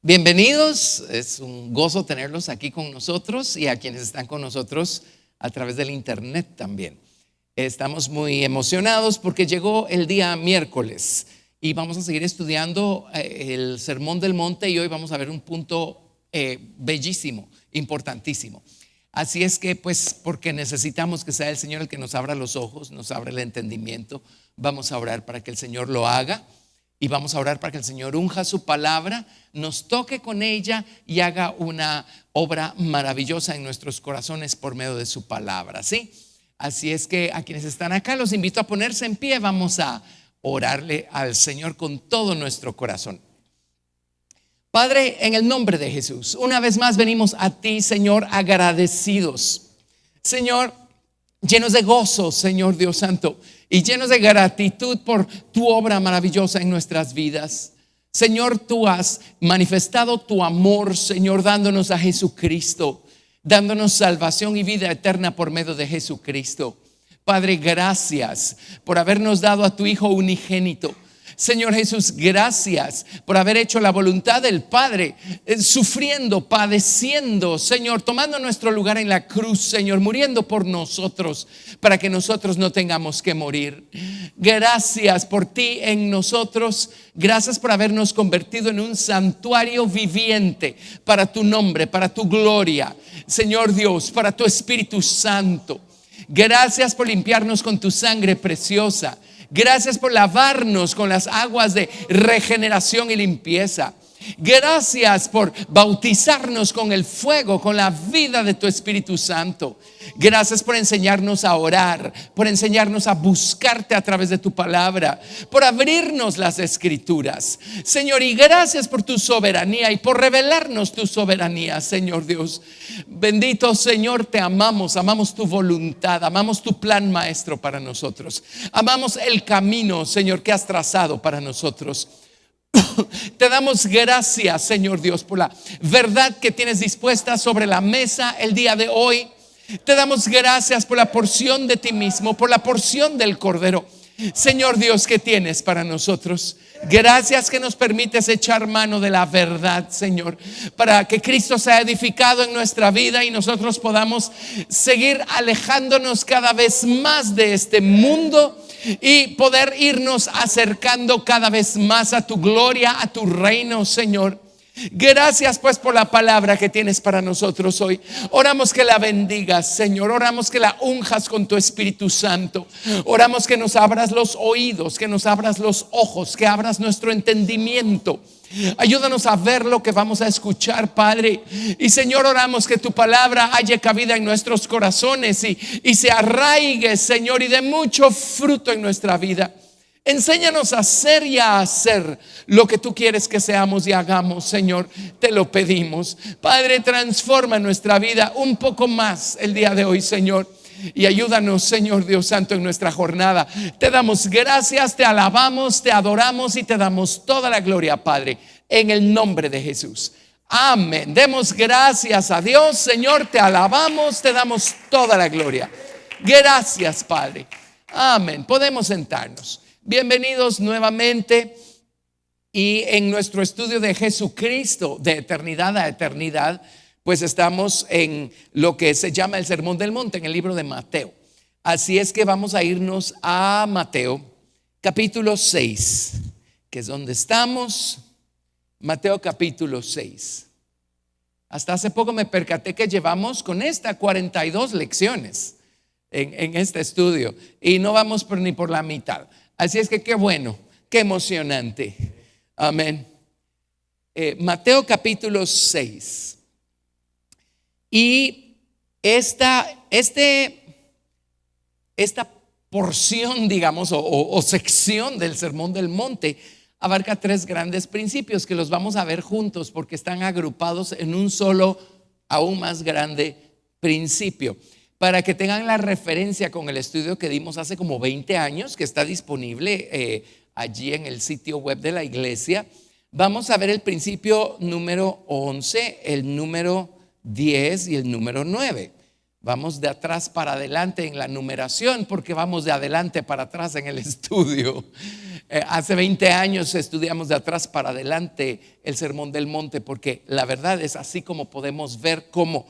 Bienvenidos, es un gozo tenerlos aquí con nosotros y a quienes están con nosotros a través del internet también. Estamos muy emocionados porque llegó el día miércoles y vamos a seguir estudiando el Sermón del Monte, y hoy vamos a ver un punto bellísimo, importantísimo. Así es que, pues, porque necesitamos que sea el Señor el que nos abra los ojos, nos abra el entendimiento, vamos a orar para que el Señor lo haga. Y vamos a orar para que el Señor unja su palabra, nos toque con ella y haga una obra maravillosa en nuestros corazones por medio de su palabra, ¿sí? Así es que a quienes están acá los invito a ponerse en pie. Vamos a orarle al Señor con todo nuestro corazón. Padre, en el nombre de Jesús, una vez más venimos a ti, Señor, agradecidos, Señor, llenos de gozo, Señor Dios Santo, y llenos de gratitud por tu obra maravillosa en nuestras vidas. Señor, tú has manifestado tu amor, Señor, dándonos a Jesucristo, dándonos salvación y vida eterna por medio de Jesucristo. Padre, gracias por habernos dado a tu Hijo unigénito. Señor Jesús, gracias por haber hecho la voluntad del Padre, sufriendo, padeciendo, Señor, tomando nuestro lugar en la cruz, Señor, muriendo por nosotros, para que nosotros no tengamos que morir. Gracias por ti en nosotros. Gracias por habernos convertido en un santuario viviente para tu nombre, para tu gloria, Señor Dios, para tu Espíritu Santo. Gracias por limpiarnos con tu sangre preciosa. Gracias por lavarnos con las aguas de regeneración y limpieza. Gracias por bautizarnos con el fuego, con la vida de tu Espíritu Santo. Gracias por enseñarnos a orar, por enseñarnos a buscarte a través de tu palabra, por abrirnos las escrituras, Señor, y gracias por tu soberanía y por revelarnos tu soberanía, Señor Dios. Bendito Señor, te amamos, amamos tu voluntad, amamos tu plan maestro para nosotros, amamos el camino, Señor, que has trazado para nosotros. Te damos gracias, Señor Dios, por la verdad que tienes dispuesta sobre la mesa el día de hoy. Te damos gracias por la porción de ti mismo, por la porción del Cordero, Señor Dios, que tienes para nosotros. Gracias que nos permites echar mano de la verdad, Señor, para que Cristo sea edificado en nuestra vida y nosotros podamos seguir alejándonos cada vez más de este mundo y poder irnos acercando cada vez más a tu gloria, a tu reino, Señor. Gracias pues por la palabra que tienes para nosotros hoy. Oramos que la bendigas, Señor. Oramos que la unjas con tu Espíritu Santo. Oramos que nos abras los oídos, que nos abras los ojos, que abras nuestro entendimiento. Ayúdanos a ver lo que vamos a escuchar, Padre. Y Señor, oramos que tu palabra haya cabida en nuestros corazones y se arraigue, Señor, y dé mucho fruto en nuestra vida. Enséñanos a ser y a hacer lo que tú quieres que seamos y hagamos, Señor. Te lo pedimos. Padre, transforma nuestra vida un poco más el día de hoy, Señor. Y ayúdanos, Señor Dios Santo, en nuestra jornada. Te damos gracias, te alabamos, te adoramos y te damos toda la gloria, Padre, en el nombre de Jesús. Amén. Demos gracias a Dios, Señor, te alabamos, te damos toda la gloria. Gracias, Padre. Amén. Podemos sentarnos. Bienvenidos nuevamente. Y en nuestro estudio de Jesucristo, de eternidad a eternidad, pues estamos en lo que se llama el Sermón del Monte, en el libro de Mateo. Así es que vamos a irnos a Mateo capítulo 6, que es donde estamos. Mateo capítulo 6. Hasta hace poco me percaté que llevamos con esta 42 lecciones en este estudio y no vamos ni por la mitad. Así es que qué bueno, qué emocionante. Amén. Mateo capítulo 6. Y esta porción, digamos, o sección del Sermón del Monte abarca tres grandes principios que los vamos a ver juntos porque están agrupados en un solo, aún más grande principio. Para que tengan la referencia con el estudio que dimos hace como 20 años, que está disponible allí en el sitio web de la iglesia, vamos a ver el principio número 11, el número 10 y el número 9. Vamos de atrás para adelante en la numeración porque vamos de adelante para atrás en el estudio. Hace 20 años estudiamos de atrás para adelante el Sermón del Monte, porque la verdad es así como podemos ver cómo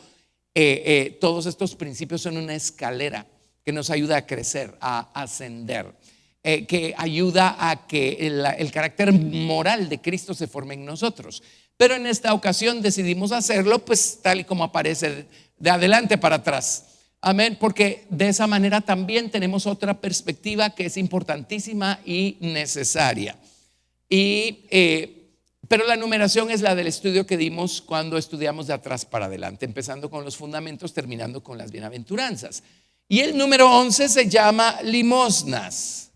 todos estos principios son una escalera que nos ayuda a crecer, a ascender, que ayuda a que el carácter moral de Cristo se forme en nosotros. Pero en esta ocasión decidimos hacerlo pues tal y como aparece, de adelante para atrás. Amén, porque de esa manera también tenemos otra perspectiva que es importantísima y necesaria. Pero la numeración es la del estudio que dimos cuando estudiamos de atrás para adelante, empezando con los fundamentos, terminando con las bienaventuranzas. Y el número 11 se llama limosnas.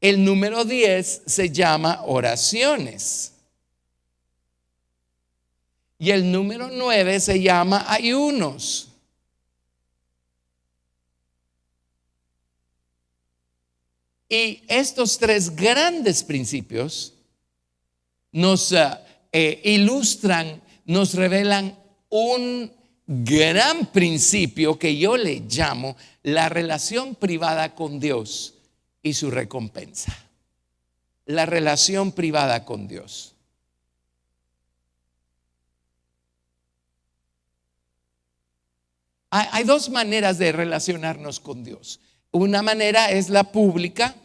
El número 10 se llama oraciones. Y el número 9 se llama ayunos. Y estos tres grandes principios nos ilustran, nos revelan un gran principio que yo le llamo la relación privada con Dios y su recompensa. La relación privada con Dios. Hay dos maneras de relacionarnos con Dios. Una manera es la pública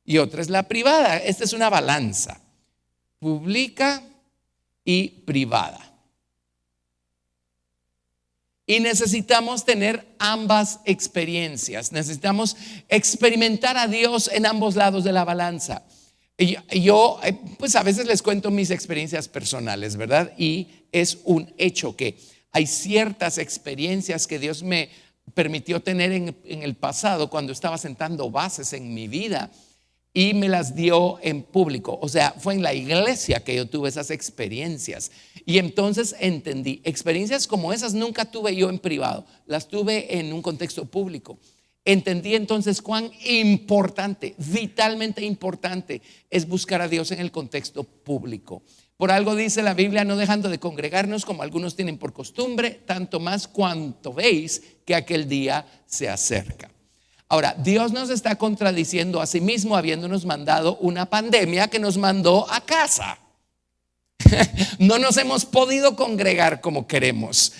y otra es la privada. Esta es una balanza, pública y privada. Y necesitamos tener ambas experiencias. Necesitamos experimentar a Dios en ambos lados de la balanza. Yo pues a veces les cuento mis experiencias personales, ¿verdad? Y es un hecho que hay ciertas experiencias que Dios me permitió tener en el pasado cuando estaba sentando bases en mi vida y me las dio en público. O sea, fue en la iglesia que yo tuve esas experiencias. Y entonces entendí, experiencias como esas nunca tuve yo en privado, las tuve en un contexto público. Entendí entonces cuán importante, vitalmente importante es buscar a Dios en el contexto público. Por algo dice la Biblia, no dejando de congregarnos como algunos tienen por costumbre, tanto más cuanto veis que aquel día se acerca. Ahora, Dios nos está contradiciendo a sí mismo habiéndonos mandado una pandemia que nos mandó a casa. No nos hemos podido congregar como queremos.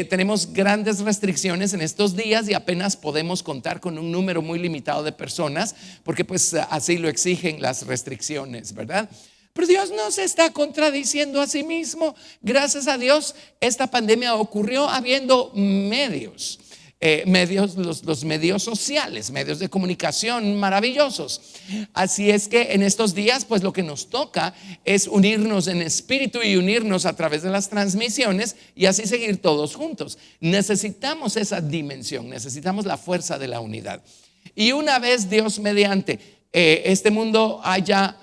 Tenemos grandes restricciones en estos días y apenas podemos contar con un número muy limitado de personas porque pues así lo exigen las restricciones, ¿verdad? Pero Dios no se está contradiciendo a sí mismo. Gracias a Dios, esta pandemia ocurrió habiendo medios. Los medios sociales, medios de comunicación maravillosos. Así es que en estos días pues lo que nos toca es unirnos en espíritu y unirnos a través de las transmisiones y así seguir todos juntos. Necesitamos esa dimensión, necesitamos la fuerza de la unidad. Y una vez Dios mediante este mundo haya,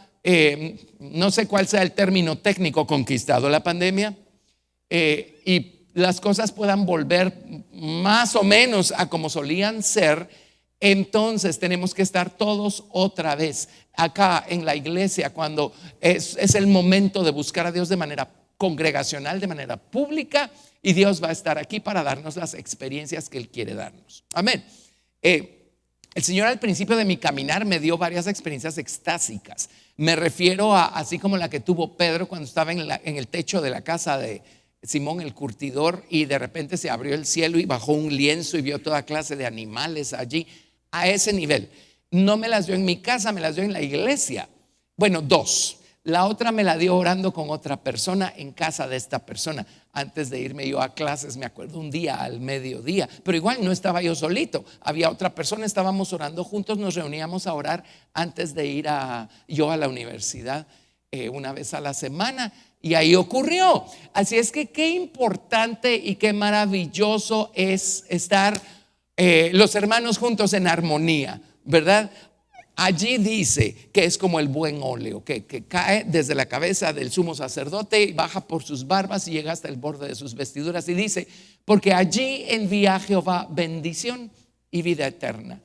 no sé cuál sea el término técnico, conquistado la pandemia y las cosas puedan volver más o menos a como solían ser, entonces tenemos que estar todos otra vez acá en la iglesia cuando es el momento de buscar a Dios de manera congregacional, de manera pública, y Dios va a estar aquí para darnos las experiencias que Él quiere darnos. Amén. El Señor al principio de mi caminar me dio varias experiencias extásicas. Me refiero a así como la que tuvo Pedro cuando estaba en el techo de la casa de Simón el curtidor y de repente se abrió el cielo y bajó un lienzo y vio toda clase de animales allí. A ese nivel. No me las dio en mi casa, me las dio en la iglesia. Bueno, dos. La otra me la dio orando con otra persona en casa de esta persona. Antes de irme yo a clases, me acuerdo un día al mediodía, pero igual no estaba yo solito, había otra persona, estábamos orando juntos, nos reuníamos a orar antes de ir yo a la universidad una vez a la semana. Y ahí ocurrió. Así es que qué importante y qué maravilloso es estar los hermanos juntos en armonía, ¿verdad? Allí dice que es como el buen óleo que cae desde la cabeza del sumo sacerdote y baja por sus barbas y llega hasta el borde de sus vestiduras. Y dice, porque allí envía Jehová bendición y vida eterna.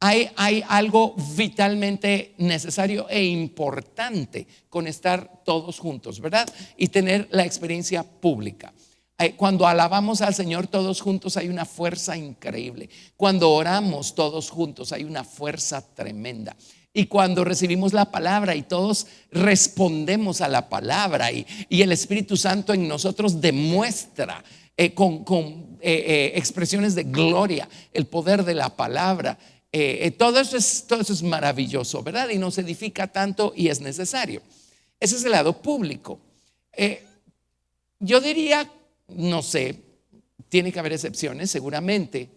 Hay algo vitalmente necesario e importante con estar todos juntos, ¿verdad? Y tener la experiencia pública. Cuando alabamos al Señor todos juntos hay una fuerza increíble. Cuando oramos todos juntos hay una fuerza tremenda. Y cuando recibimos la palabra y todos respondemos a la palabra y el Espíritu Santo en nosotros demuestra con expresiones de gloria el poder de la palabra. Todo eso es maravilloso, ¿verdad? Y nos edifica tanto y es necesario. Ese es el lado público. Yo diría, no sé, tiene que haber excepciones seguramente,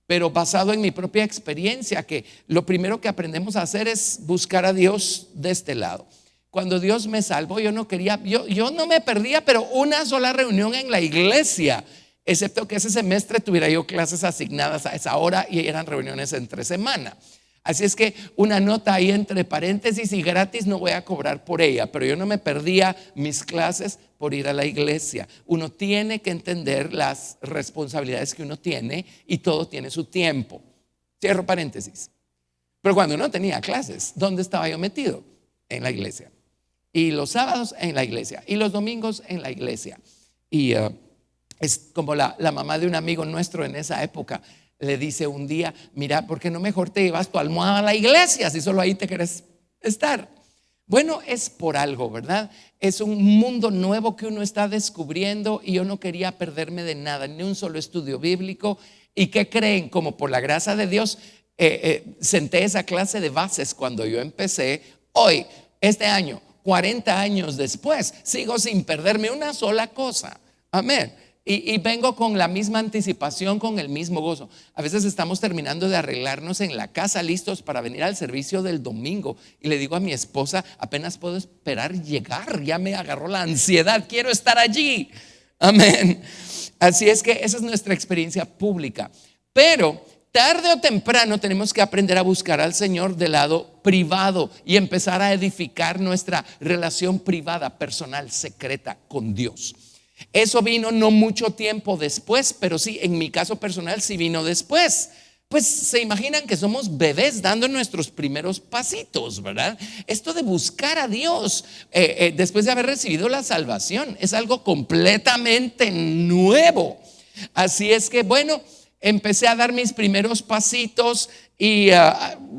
pero basado en mi propia experiencia, que lo primero que aprendemos a hacer es buscar a Dios de este lado. Cuando Dios me salvó, yo no me perdía, pero una sola reunión en la iglesia, excepto que ese semestre tuviera yo clases asignadas a esa hora y eran reuniones entre semana. Así es que una nota ahí entre paréntesis: y gratis no voy a cobrar por ella, pero yo no me perdía mis clases por ir a la iglesia. Uno tiene que entender las responsabilidades que uno tiene y todo tiene su tiempo. Cierro paréntesis. Pero cuando no tenía clases, ¿dónde estaba yo metido? En la iglesia. Y los sábados en la iglesia y los domingos en la iglesia. Y es como la mamá de un amigo nuestro en esa época le dice un día: mira, ¿por qué no mejor te llevas tu almohada a la iglesia si solo ahí te querés estar? Bueno, es por algo, ¿verdad? Es un mundo nuevo que uno está descubriendo y yo no quería perderme de nada, ni un solo estudio bíblico. ¿Y qué creen? Como por la gracia de Dios senté esa clase de bases cuando yo empecé. Hoy, este año, 40 años después, sigo sin perderme una sola cosa. Amén. Y vengo con la misma anticipación, con el mismo gozo. A veces estamos terminando de arreglarnos en la casa, listos para venir al servicio del domingo, y le digo a mi esposa: apenas puedo esperar llegar, ya me agarró la ansiedad, quiero estar allí. Amén. Así es que esa es nuestra experiencia pública. Pero tarde o temprano tenemos que aprender a buscar al Señor del lado privado y empezar a edificar nuestra relación privada, personal, secreta con Dios. Eso vino no mucho tiempo después, pero sí, en mi caso personal sí vino después. Pues se imaginan que somos bebés dando nuestros primeros pasitos, ¿verdad? Esto de buscar a Dios después de haber recibido la salvación es algo completamente nuevo. Así es que bueno, empecé a dar mis primeros pasitos y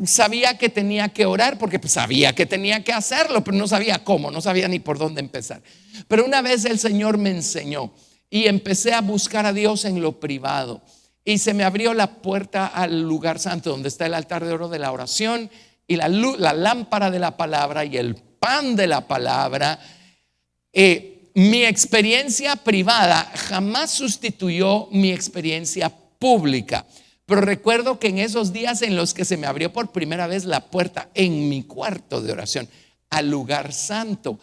sabía que tenía que orar, porque pues sabía que tenía que hacerlo, pero no sabía cómo, no sabía ni por dónde empezar. Pero una vez el Señor me enseñó y empecé a buscar a Dios en lo privado, y se me abrió la puerta al lugar santo donde está el altar de oro de la oración y la lámpara de la palabra y el pan de la palabra. Mi experiencia privada jamás sustituyó mi experiencia pública. Pero recuerdo que en esos días en los que se me abrió por primera vez la puerta en mi cuarto de oración al lugar santo,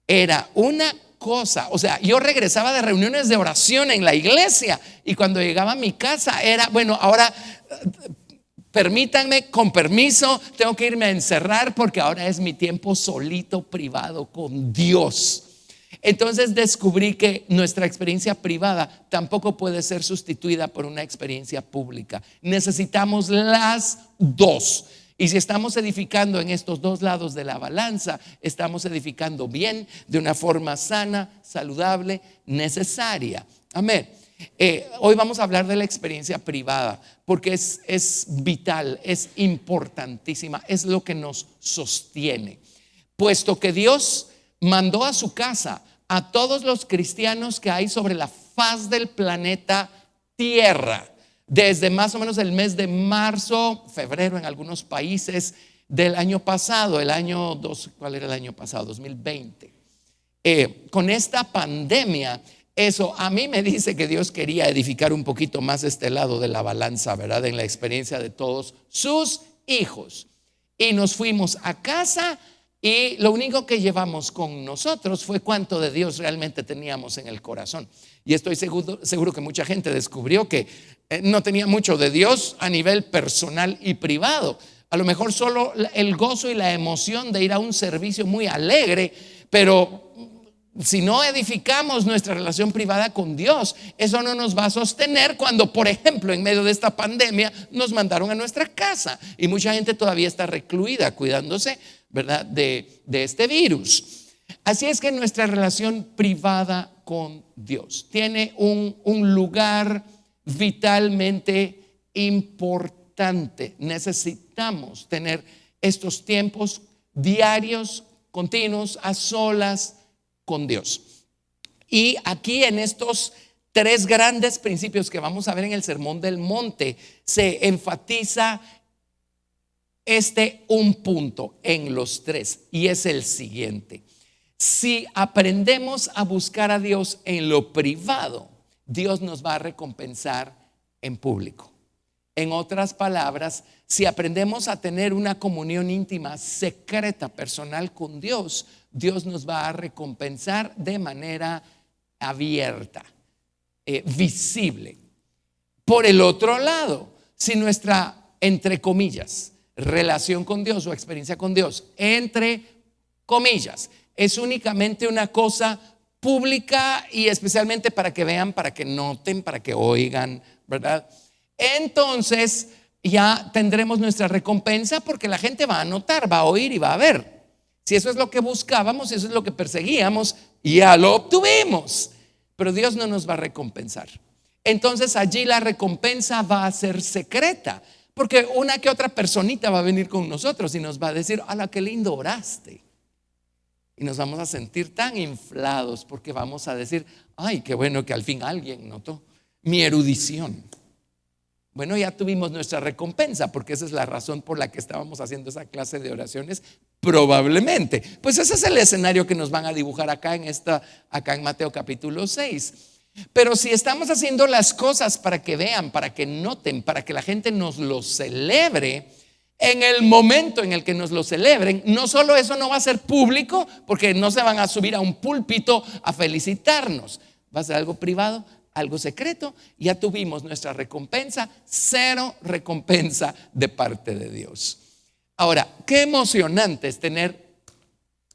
era una cosa, o sea, yo regresaba de reuniones de oración en la iglesia y cuando llegaba a mi casa era, bueno, ahora permítanme, con permiso, tengo que irme a encerrar porque ahora es mi tiempo solito, privado con Dios. Entonces descubrí que nuestra experiencia privada tampoco puede ser sustituida por una experiencia pública. Necesitamos las dos. Y si estamos edificando en estos dos lados de la balanza, estamos edificando bien, de una forma sana, saludable, necesaria. Amén. Hoy vamos a hablar de la experiencia privada porque es vital, es importantísima, es lo que nos sostiene. Puesto que Dios mandó a su casa a todos los cristianos que hay sobre la faz del planeta Tierra, desde más o menos el mes de marzo, febrero en algunos países del año pasado, ¿cuál era el año pasado? 2020. Con esta pandemia, eso a mí me dice que Dios quería edificar un poquito más este lado de la balanza, ¿verdad? En la experiencia de todos sus hijos. Y nos fuimos a casa. Y lo único que llevamos con nosotros fue cuánto de Dios realmente teníamos en el corazón. Y estoy seguro que mucha gente descubrió que no tenía mucho de Dios a nivel personal y privado. A lo mejor solo el gozo y la emoción de ir a un servicio muy alegre, pero si no edificamos nuestra relación privada con Dios, eso no nos va a sostener cuando, por ejemplo, en medio de esta pandemia nos mandaron a nuestra casa y mucha gente todavía está recluida cuidándose, ¿verdad? De este virus. Así es que nuestra relación privada con Dios. Tiene un lugar vitalmente importante. Necesitamos tener estos tiempos diarios, continuos, a solas con Dios. Y aquí en estos tres grandes principios que vamos a ver en el Sermón del Monte, se enfatiza un punto en los tres, y es el siguiente: si aprendemos a buscar a Dios en lo privado, Dios nos va a recompensar en público. En otras palabras, si aprendemos a tener una comunión íntima, secreta, personal con Dios, Dios nos va a recompensar de manera abierta, visible. Por el otro lado, si nuestra, entre comillas, relación con Dios o experiencia con Dios, entre comillas, es únicamente una cosa pública y especialmente para que vean, para que noten, para que oigan, ¿verdad? Entonces ya tendremos nuestra recompensa, porque la gente va a notar, va a oír y va a ver. Si eso es lo que buscábamos, si eso es lo que perseguíamos, ya lo obtuvimos. Pero Dios no nos va a recompensar. Entonces allí la recompensa va a ser secreta, porque una que otra personita va a venir con nosotros y nos va a decir: ¡hala, qué lindo oraste! Y nos vamos a sentir tan inflados, porque vamos a decir: ¡ay, qué bueno que al fin alguien notó mi erudición! Bueno, ya tuvimos nuestra recompensa, porque esa es la razón por la que estábamos haciendo esa clase de oraciones, probablemente. Pues ese es el escenario que nos van a dibujar acá en Mateo capítulo 6. Pero si estamos haciendo las cosas para que vean, para que noten, para que la gente nos lo celebre, en el momento en el que nos lo celebren, no solo eso no va a ser público, porque no se van a subir a un púlpito a felicitarnos, va a ser algo privado, algo secreto. Ya tuvimos nuestra recompensa, cero recompensa de parte de Dios. Ahora, qué emocionante es tener,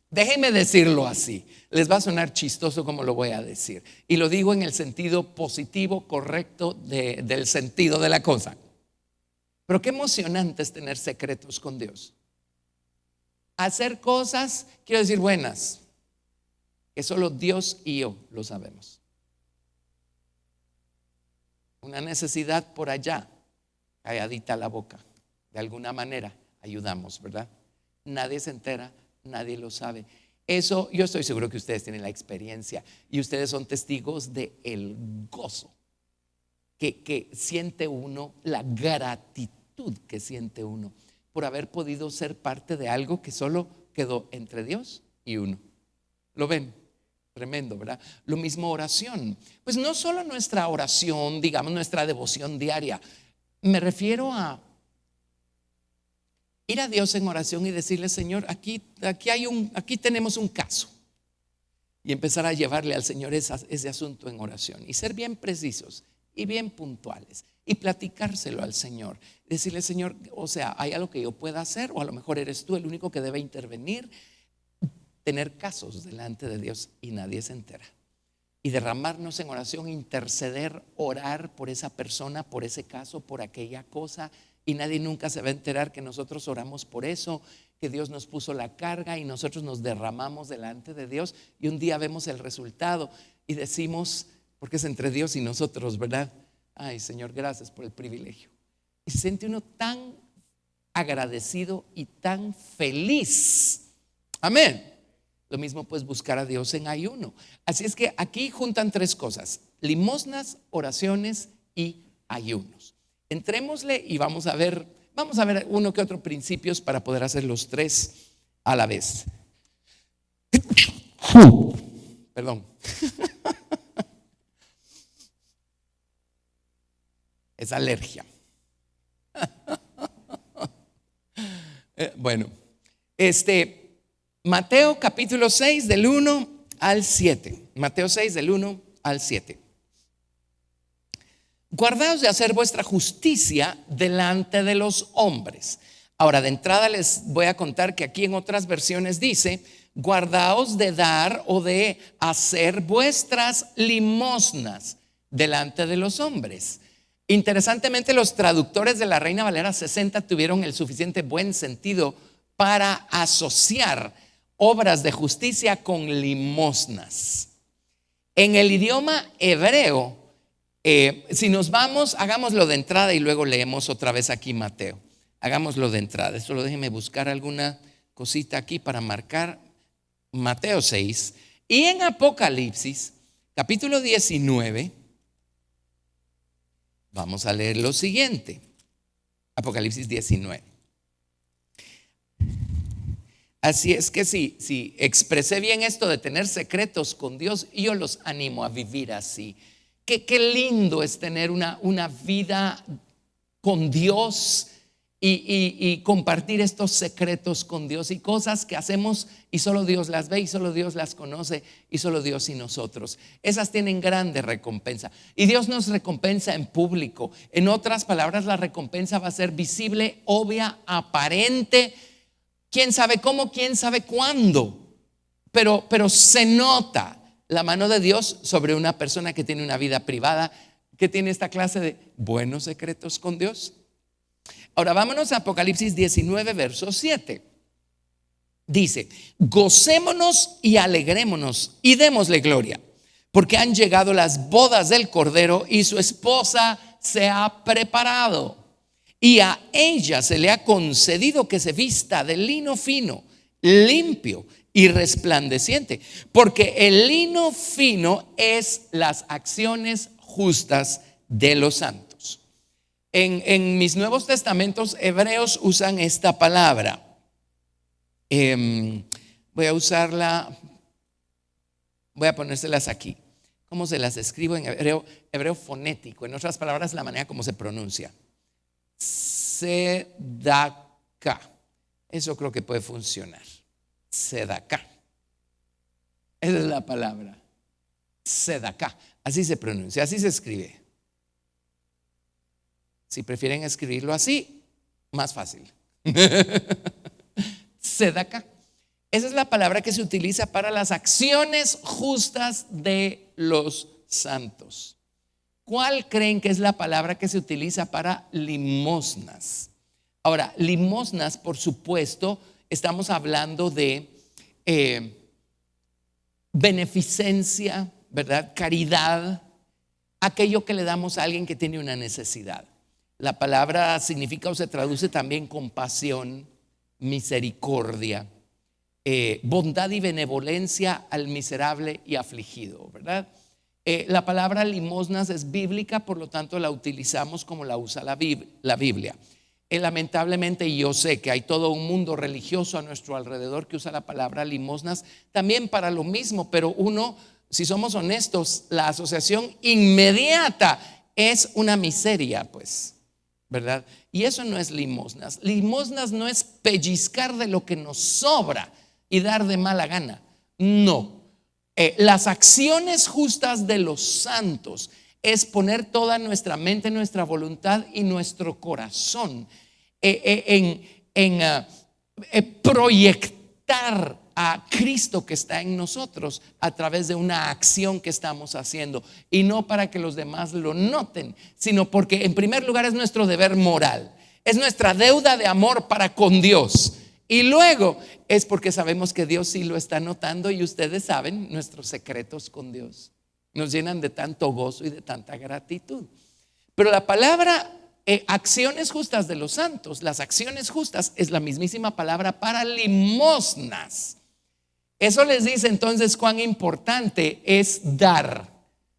déjenme decirlo así, les va a sonar chistoso como lo voy a decir, y lo digo en el sentido positivo, correcto del sentido de la cosa, pero qué emocionante es tener secretos con Dios. Hacer cosas, quiero decir, buenas, que solo Dios y yo lo sabemos. Una necesidad por allá, calladita la boca, de alguna manera ayudamos, ¿verdad? Nadie se entera, nadie lo sabe. Eso yo estoy seguro que ustedes tienen la experiencia, y ustedes son testigos de el gozo que siente uno, la gratitud que siente uno por haber podido ser parte de algo que solo quedó entre Dios y uno. ¿Lo ven? Tremendo, ¿verdad? Lo mismo oración. Pues no solo nuestra oración, digamos nuestra devoción diaria. Me refiero a ir a Dios en oración y decirle: Señor, aquí tenemos un caso, y empezar a llevarle al Señor ese asunto en oración, y ser bien precisos y bien puntuales, y platicárselo al Señor. Decirle: Señor, o sea, hay algo que yo pueda hacer, o a lo mejor eres tú el único que debe intervenir. Tener casos delante de Dios y nadie se entera, y derramarnos en oración, interceder, orar por esa persona, por ese caso, por aquella cosa, y nadie nunca se va a enterar que nosotros oramos por eso, que Dios nos puso la carga y nosotros nos derramamos delante de Dios, y un día vemos el resultado y decimos, porque es entre Dios y nosotros, ¿verdad? Ay, Señor, gracias por el privilegio. Y se siente uno tan agradecido y tan feliz. Amén. Lo mismo pues buscar a Dios en ayuno. Así es que aquí juntan tres cosas: limosnas, oraciones y ayunos. Entrémosle y vamos a ver uno que otro principios para poder hacer los tres a la vez. Perdón. Es alergia. Bueno, Mateo capítulo 6 del 1 al 7. Mateo 6 del 1 al 7. Guardaos de hacer vuestra justicia delante de los hombres. Ahora, de entrada les voy a contar que aquí en otras versiones dice: guardaos de dar o de hacer vuestras limosnas delante de los hombres. Interesantemente, los traductores de la Reina Valera 60 tuvieron el suficiente buen sentido para asociar obras de justicia con limosnas. En el idioma hebreo, si nos vamos, hagámoslo de entrada y luego leemos otra vez aquí Mateo. Hagámoslo de entrada. Solo déjenme buscar alguna cosita aquí para marcar Mateo 6. Y en Apocalipsis, capítulo 19, vamos a leer lo siguiente. Apocalipsis 19. Así es que si expresé bien esto de tener secretos con Dios, yo los animo a vivir así. Qué lindo es tener una vida con Dios y compartir estos secretos con Dios y cosas que hacemos y solo Dios las ve y solo Dios las conoce y solo Dios y nosotros. Esas tienen grande recompensa y Dios nos recompensa en público. En otras palabras, la recompensa va a ser visible, obvia, aparente. Quién sabe cómo, quién sabe cuándo, pero se nota la mano de Dios sobre una persona que tiene una vida privada, que tiene esta clase de buenos secretos con Dios. Ahora vámonos a Apocalipsis 19, verso 7. Dice: gocémonos y alegrémonos y démosle gloria, porque han llegado las bodas del Cordero y su esposa se ha preparado. Y a ella se le ha concedido que se vista de lino fino, limpio y resplandeciente, porque el lino fino es las acciones justas de los santos. En mis Nuevos Testamentos hebreos usan esta palabra. Voy a usarla, voy a ponérselas aquí. ¿Cómo se las escribo en hebreo? Hebreo fonético, en otras palabras, la manera como se pronuncia. Sedaka. Eso creo que puede funcionar. Sedaka. Esa es la palabra. Sedaka. Así se pronuncia, así se escribe. Si prefieren escribirlo así, más fácil. Sedaka. Esa es la palabra que se utiliza para las acciones justas de los santos. ¿Cuál creen que es la palabra que se utiliza para limosnas? Ahora, limosnas, por supuesto, estamos hablando de beneficencia, ¿verdad? Caridad, aquello que le damos a alguien que tiene una necesidad. La palabra significa o se traduce también compasión, misericordia, bondad y benevolencia al miserable y afligido, ¿verdad? La palabra limosnas es bíblica, por lo tanto la utilizamos como la usa la Biblia. Lamentablemente yo sé que hay todo un mundo religioso a nuestro alrededor que usa la palabra limosnas también para lo mismo, pero uno, si somos honestos, la asociación inmediata es una miseria, pues, ¿verdad? Y eso no es limosnas. Limosnas no es pellizcar de lo que nos sobra y dar de mala gana. No. Las acciones justas de los santos es poner toda nuestra mente, nuestra voluntad y nuestro corazón en proyectar a Cristo que está en nosotros a través de una acción que estamos haciendo, y no para que los demás lo noten, sino porque en primer lugar es nuestro deber moral, es nuestra deuda de amor para con Dios. Y luego es porque sabemos que Dios sí lo está notando, y ustedes saben, nuestros secretos con Dios nos llenan de tanto gozo y de tanta gratitud. Pero la palabra acciones justas de los santos, las acciones justas es la mismísima palabra para limosnas. Eso les dice entonces cuán importante es dar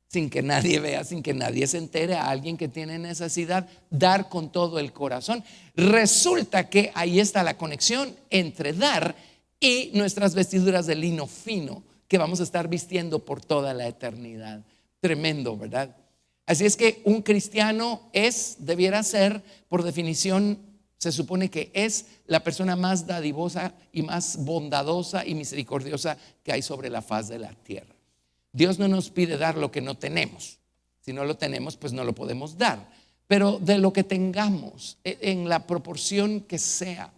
sin que nadie vea, sin que nadie se entere, a alguien que tiene necesidad, dar con todo el corazón. Resulta que ahí está la conexión entre dar y nuestras vestiduras de lino fino que vamos a estar vistiendo por toda la eternidad. Tremendo, ¿verdad? Así es que un cristiano debiera ser, por definición, se supone que es la persona más dadivosa y más bondadosa y misericordiosa que hay sobre la faz de la tierra. Dios no nos pide dar lo que no tenemos. Si no lo tenemos, pues no lo podemos dar. Pero de lo que tengamos, en la proporción que sea,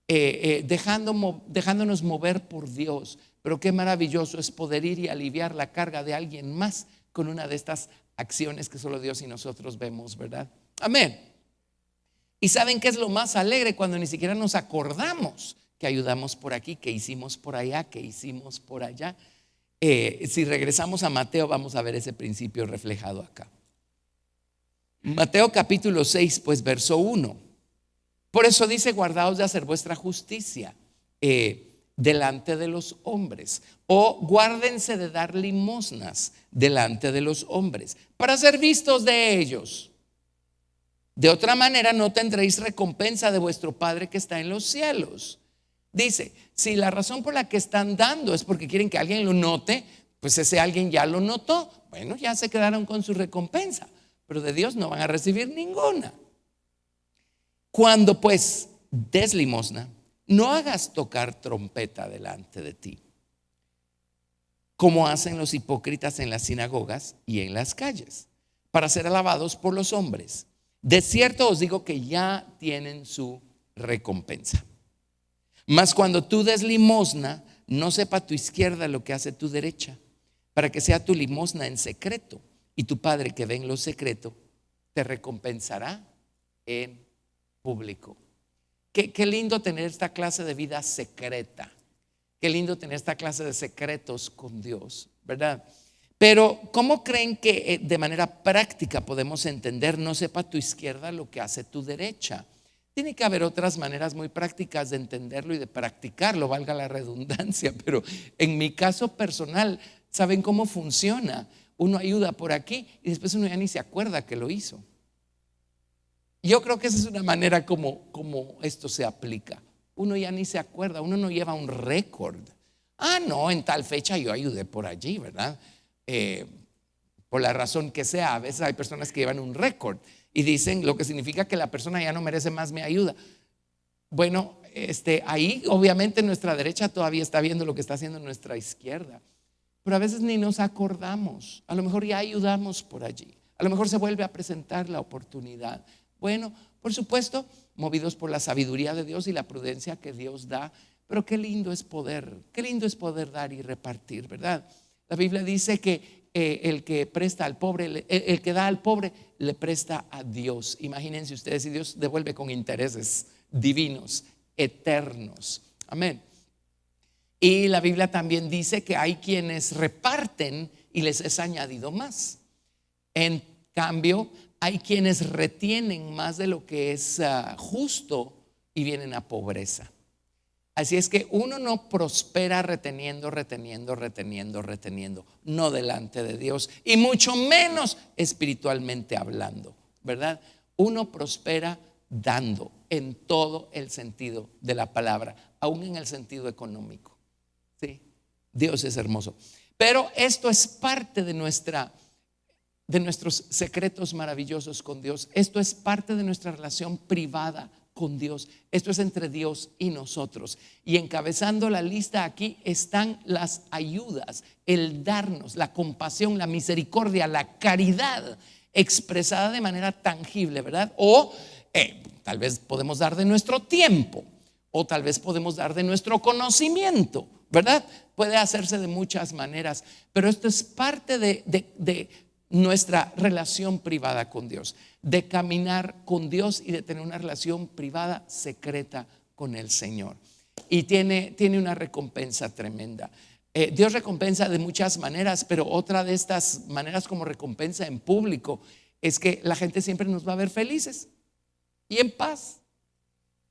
dejándonos mover por Dios. Pero qué maravilloso es poder ir y aliviar la carga de alguien más con una de estas acciones que solo Dios y nosotros vemos, ¿verdad? Amén. ¿Y saben qué es lo más alegre? Cuando ni siquiera nos acordamos que ayudamos por aquí, que hicimos por allá, que hicimos por allá. Si regresamos a Mateo, vamos a ver ese principio reflejado acá. Mateo capítulo 6, pues verso 1. Por eso dice: guardaos de hacer vuestra justicia delante de los hombres, o guárdense de dar limosnas delante de los hombres, para ser vistos de ellos. De otra manera no tendréis recompensa de vuestro Padre que está en los cielos. Dice, si la razón por la que están dando es porque quieren que alguien lo note, pues ese alguien ya lo notó. Bueno, ya se quedaron con su recompensa, pero de Dios no van a recibir ninguna. Cuando pues des limosna, no hagas tocar trompeta delante de ti, como hacen los hipócritas en las sinagogas y en las calles, para ser alabados por los hombres. De cierto os digo que ya tienen su recompensa. Mas cuando tú des limosna, no sepa tu izquierda lo que hace tu derecha, para que sea tu limosna en secreto, y tu Padre que ve en lo secreto te recompensará en público. Qué lindo tener esta clase de vida secreta. Qué lindo tener esta clase de secretos con Dios, ¿verdad? Pero ¿cómo creen que de manera práctica podemos entender no sepa tu izquierda lo que hace tu derecha? Tiene que haber otras maneras muy prácticas de entenderlo y de practicarlo, valga la redundancia, pero en mi caso personal, ¿saben cómo funciona? Uno ayuda por aquí y después uno ya ni se acuerda que lo hizo. Yo creo que esa es una manera como esto se aplica. Uno ya ni se acuerda, uno no lleva un récord. No, en tal fecha yo ayudé por allí, ¿verdad? Por la razón que sea, a veces hay personas que llevan un récord y dicen, lo que significa que la persona ya no merece más mi ayuda. Bueno, ahí obviamente nuestra derecha todavía está viendo lo que está haciendo nuestra izquierda, pero a veces ni nos acordamos. A lo mejor ya ayudamos por allí, a lo mejor se vuelve a presentar la oportunidad. Bueno, por supuesto, movidos por la sabiduría de Dios y la prudencia que Dios da, pero qué lindo es poder dar y repartir, ¿verdad? La Biblia dice que el que presta al pobre, el que da al pobre, le presta a Dios. Imagínense ustedes, si Dios devuelve con intereses divinos, eternos. Amén. Y la Biblia también dice que hay quienes reparten y les es añadido más. En cambio, hay quienes retienen más de lo que es justo y vienen a pobreza. Así es que uno no prospera reteniendo, no delante de Dios, y mucho menos espiritualmente hablando, ¿verdad? Uno prospera dando en todo el sentido de la palabra, aún en el sentido económico. ¿Sí? Dios es hermoso. Pero esto es parte de nuestros secretos maravillosos con Dios. Esto es parte de nuestra relación privada con Dios. Esto es entre Dios y nosotros. Y encabezando la lista aquí están las ayudas, el darnos, la compasión, la misericordia, la caridad expresada de manera tangible, ¿verdad? O tal vez podemos dar de nuestro tiempo, o tal vez podemos dar de nuestro conocimiento, ¿verdad? Puede hacerse de muchas maneras, pero esto es parte de nuestra relación privada con Dios, de caminar con Dios y de tener una relación privada secreta con el Señor. Y tiene una recompensa tremenda. Dios recompensa de muchas maneras, pero otra de estas maneras como recompensa en público es que la gente siempre nos va a ver felices y en paz.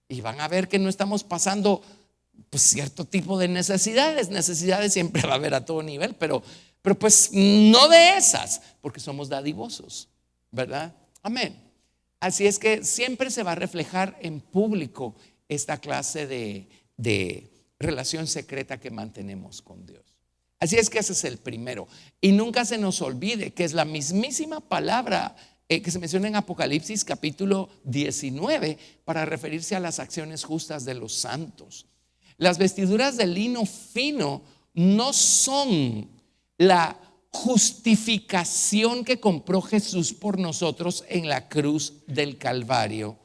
Y van a ver que no estamos pasando pues cierto tipo de necesidades siempre va a haber a todo nivel, pero pues no de esas, porque somos dadivosos, ¿verdad? Amén. Así es que siempre se va a reflejar en público esta clase de relación secreta que mantenemos con Dios. Así es que ese es el primero. Y nunca se nos olvide que es la mismísima palabra que se menciona en Apocalipsis capítulo 19 para referirse a las acciones justas de los santos. Las vestiduras de lino fino no son la justificación que compró Jesús por nosotros en la cruz del Calvario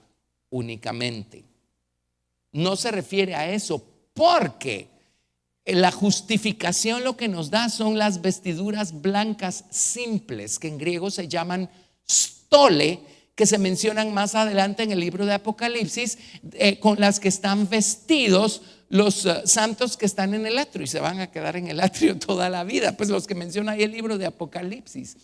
únicamente. No se refiere a eso, porque la justificación lo que nos da son las vestiduras blancas simples, que en griego se llaman stole, que se mencionan más adelante en el libro de Apocalipsis, con las que están vestidos los santos que están en el atrio y se van a quedar en el atrio toda la vida, pues los que menciona ahí el libro de Apocalipsis.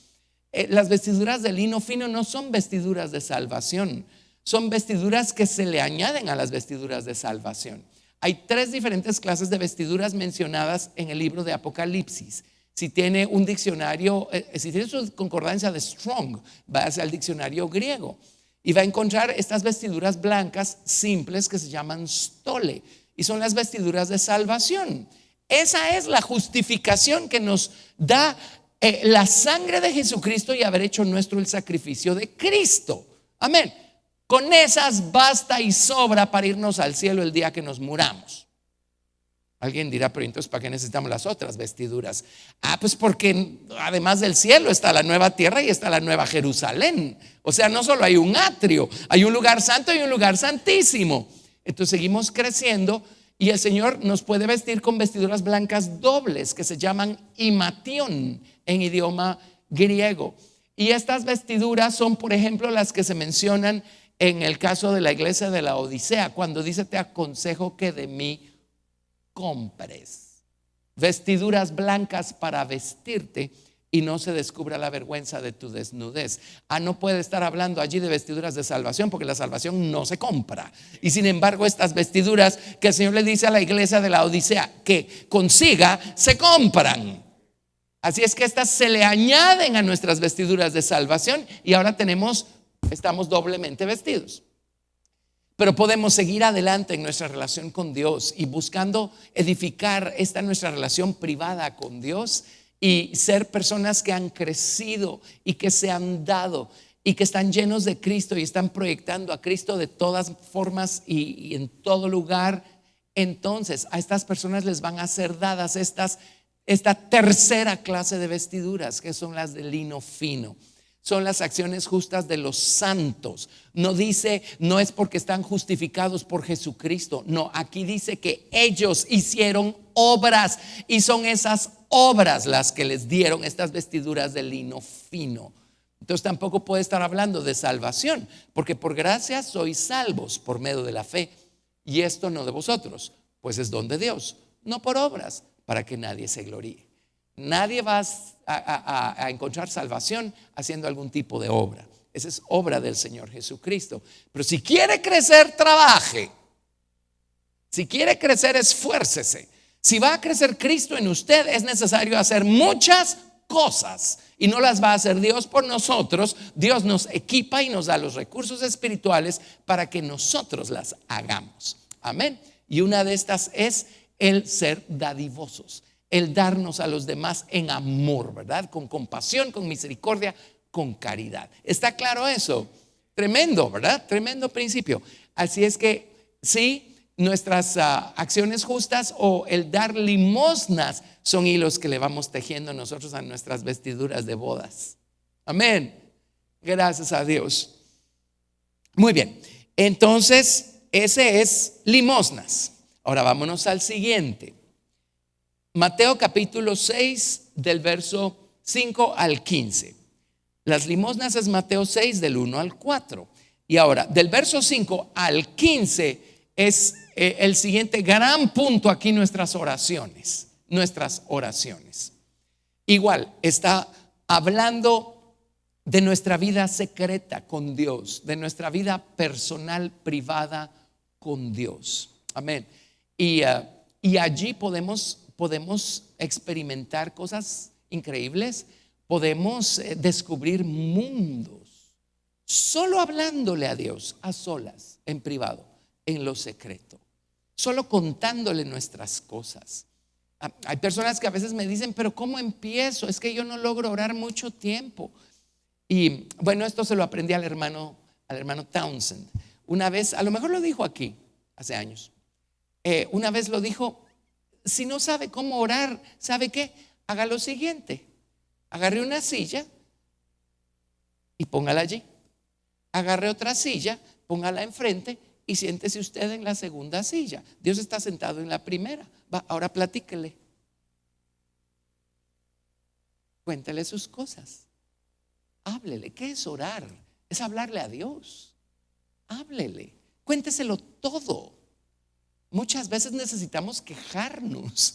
Las vestiduras de lino fino no son vestiduras de salvación, son vestiduras que se le añaden a las vestiduras de salvación. Hay 3 diferentes clases de vestiduras mencionadas en el libro de Apocalipsis. Si tiene un diccionario, si tiene su concordancia de Strong, va hacia el diccionario griego y va a encontrar estas vestiduras blancas simples que se llaman stole y son las vestiduras de salvación. Esa es la justificación que nos da la sangre de Jesucristo y haber hecho nuestro el sacrificio de Cristo. Amén. Con esas basta y sobra para irnos al cielo el día que nos muramos. Alguien dirá, pero entonces ¿para qué necesitamos las otras vestiduras? Pues porque además del cielo está la nueva tierra y está la nueva Jerusalén. O sea, no solo hay un atrio, hay un lugar santo y un lugar santísimo. Entonces seguimos creciendo y el Señor nos puede vestir con vestiduras blancas dobles que se llaman imatión en idioma griego. Y estas vestiduras son, por ejemplo, las que se mencionan en el caso de la iglesia de la Odisea, cuando dice: te aconsejo que de mí compres vestiduras blancas para vestirte y no se descubra la vergüenza de tu desnudez. No puede estar hablando allí de vestiduras de salvación, porque la salvación no se compra. Y sin embargo, estas vestiduras que el Señor le dice a la iglesia de la Odisea que consiga, se compran. Así es que estas se le añaden a nuestras vestiduras de salvación y ahora estamos doblemente vestidos. Pero podemos seguir adelante en nuestra relación con Dios y buscando edificar nuestra relación privada con Dios y ser personas que han crecido y que se han dado y que están llenos de Cristo y están proyectando a Cristo de todas formas y en todo lugar. Entonces a estas personas les van a ser dadas esta tercera clase de vestiduras, que son las de lino fino. Son las acciones justas de los santos. No dice, no es porque están justificados por Jesucristo. No, aquí dice que ellos hicieron obras y son esas obras las que les dieron estas vestiduras de lino fino. Entonces tampoco puede estar hablando de salvación, porque por gracia sois salvos por medio de la fe, y esto no de vosotros, pues es don de Dios, no por obras, para que nadie se gloríe. Nadie va a encontrar salvación haciendo algún tipo de obra. Esa es obra del Señor Jesucristo. Pero si quiere crecer, trabaje. Si quiere crecer, esfuércese. Si va a crecer Cristo en usted, es necesario hacer muchas cosas y no las va a hacer Dios por nosotros. Dios nos equipa y nos da los recursos espirituales para que nosotros las hagamos. Amén. Y una de estas es el ser dadivosos, el darnos a los demás en amor, ¿verdad? Con compasión, con misericordia, con caridad. ¿Está claro eso? Tremendo, ¿verdad? Tremendo principio. Así es que sí, nuestras acciones justas o el dar limosnas son hilos que le vamos tejiendo nosotros a nuestras vestiduras de bodas. Amén. Gracias a Dios. Muy bien. Entonces, ese es limosnas. Ahora vámonos al siguiente. Mateo capítulo 6 del verso 5 al 15. Las limosnas es Mateo 6 del 1 al 4. Y ahora del verso 5 al 15 es el siguiente gran punto aquí, nuestras oraciones. Igual está hablando de nuestra vida secreta con Dios, de nuestra vida personal, privada con Dios. Amén. Y allí podemos experimentar cosas increíbles, podemos descubrir mundos, solo hablándole a Dios a solas, en privado, en lo secreto, solo contándole nuestras cosas. Hay personas que a veces me dicen, pero ¿cómo empiezo? Es que yo no logro orar mucho tiempo. Y bueno, esto se lo aprendí al hermano Townsend. Una vez, a lo mejor lo dijo aquí, hace años. Una vez lo dijo: si no sabe cómo orar, ¿sabe qué? Haga lo siguiente: agarre una silla y póngala allí. Agarre otra silla, póngala enfrente y siéntese usted en la segunda silla. Dios está sentado en la primera. Ahora platíquele. Cuéntele sus cosas. Háblele. ¿Qué es orar? Es hablarle a Dios. Háblele. Cuénteselo todo. muchas veces necesitamos quejarnos.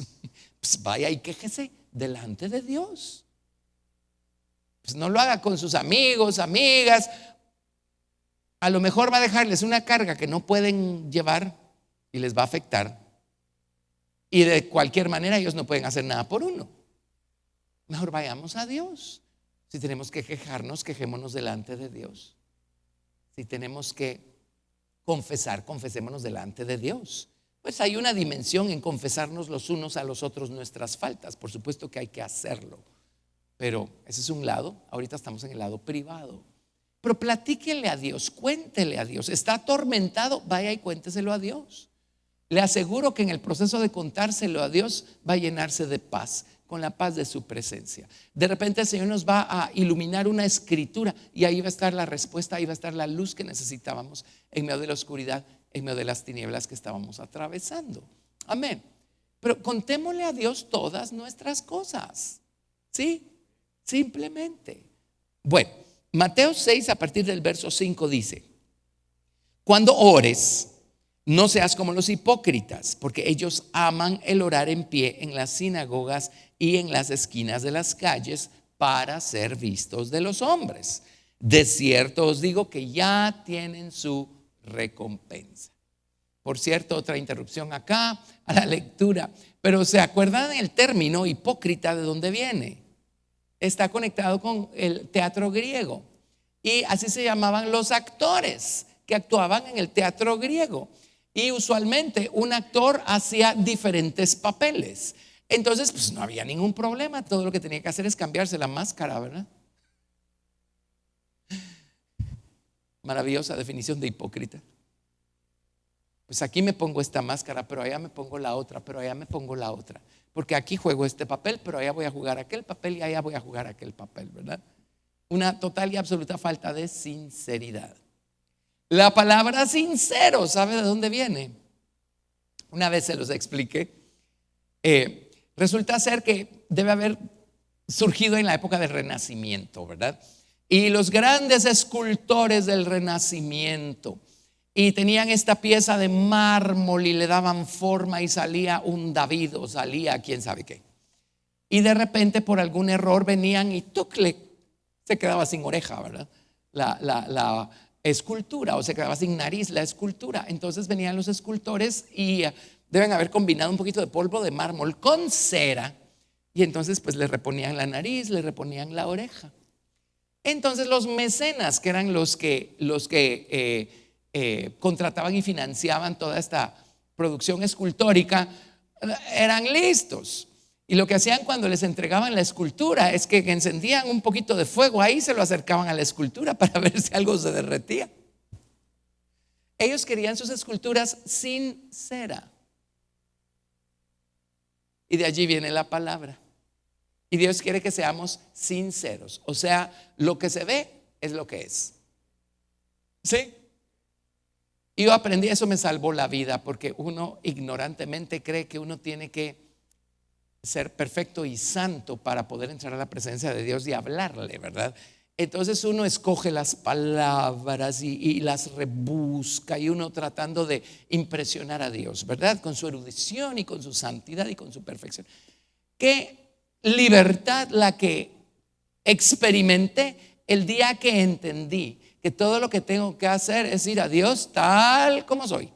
Pues vaya y quéjese delante de Dios. Pues no lo haga con sus amigos, amigas. A lo mejor va a dejarles una carga que no pueden llevar y les va a afectar. Y de cualquier manera ellos no pueden hacer nada por uno. Mejor vayamos a Dios. Si tenemos que quejarnos, quejémonos delante de Dios. Si tenemos que confesar, confesémonos delante de Dios. Pues hay una dimensión en confesarnos los unos a los otros nuestras faltas. Por supuesto que hay que hacerlo, pero ese es un lado. Ahorita estamos en el lado privado. Pero platíquele a Dios, cuéntele a Dios. ¿Está atormentado? Vaya y cuénteselo a Dios. Le aseguro que en el proceso de contárselo a Dios va a llenarse de paz, con la paz de su presencia. De repente el Señor nos va a iluminar una escritura y ahí va a estar la respuesta, ahí va a estar la luz que necesitábamos en medio de la oscuridad, en medio de las tinieblas que estábamos atravesando. Amén. Pero contémosle a Dios todas nuestras cosas. ¿Sí? Simplemente. Bueno, Mateo 6 a partir del verso 5 dice: cuando ores, no seas como los hipócritas, porque ellos aman el orar en pie en las sinagogas y en las esquinas de las calles para ser vistos de los hombres. De cierto os digo que ya tienen su recompensa. Por cierto, otra interrupción acá a la lectura, pero ¿se acuerdan el término hipócrita de dónde viene? Está conectado con el teatro griego y así se llamaban los actores que actuaban en el teatro griego. Y usualmente un actor hacía diferentes papeles. Entonces pues no había ningún problema. Todo lo que tenía que hacer es cambiarse la máscara, ¿verdad? Maravillosa definición de hipócrita. Pues aquí me pongo esta máscara, pero allá me pongo la otra, pero allá me pongo la otra. Porque aquí juego este papel, pero allá voy a jugar aquel papel y allá voy a jugar aquel papel, ¿verdad? Una total y absoluta falta de sinceridad. La palabra sincero, ¿sabe de dónde viene? Una vez se los expliqué. Resulta ser que debe haber surgido en la época del Renacimiento, ¿verdad? Y los grandes escultores del Renacimiento, y tenían esta pieza de mármol y le daban forma y salía un David o salía quién sabe qué. Y de repente por algún error venían y se quedaba sin oreja, ¿verdad? La escultura, o se quedaba sin nariz la escultura. Entonces venían los escultores y deben haber combinado un poquito de polvo de mármol con cera y entonces pues le reponían la nariz, le reponían la oreja. Entonces los mecenas, que eran los que contrataban y financiaban toda esta producción escultórica, eran listos. Y lo que hacían cuando les entregaban la escultura es que encendían un poquito de fuego ahí, se lo acercaban a la escultura para ver si algo se derretía. Ellos querían sus esculturas sin cera. Y de allí viene la palabra. Y Dios quiere que seamos sinceros. O sea, lo que se ve es lo que es. ¿Sí? Y yo aprendí, eso me salvó la vida, porque uno ignorantemente cree que uno tiene que ser perfecto y santo para poder entrar a la presencia de Dios y hablarle, ¿verdad? Entonces uno escoge las palabras y las rebusca, y uno tratando de impresionar a Dios, ¿verdad? Con su erudición y con su santidad y con su perfección. Qué libertad la que experimenté el día que entendí que todo lo que tengo que hacer es ir a Dios tal como soy.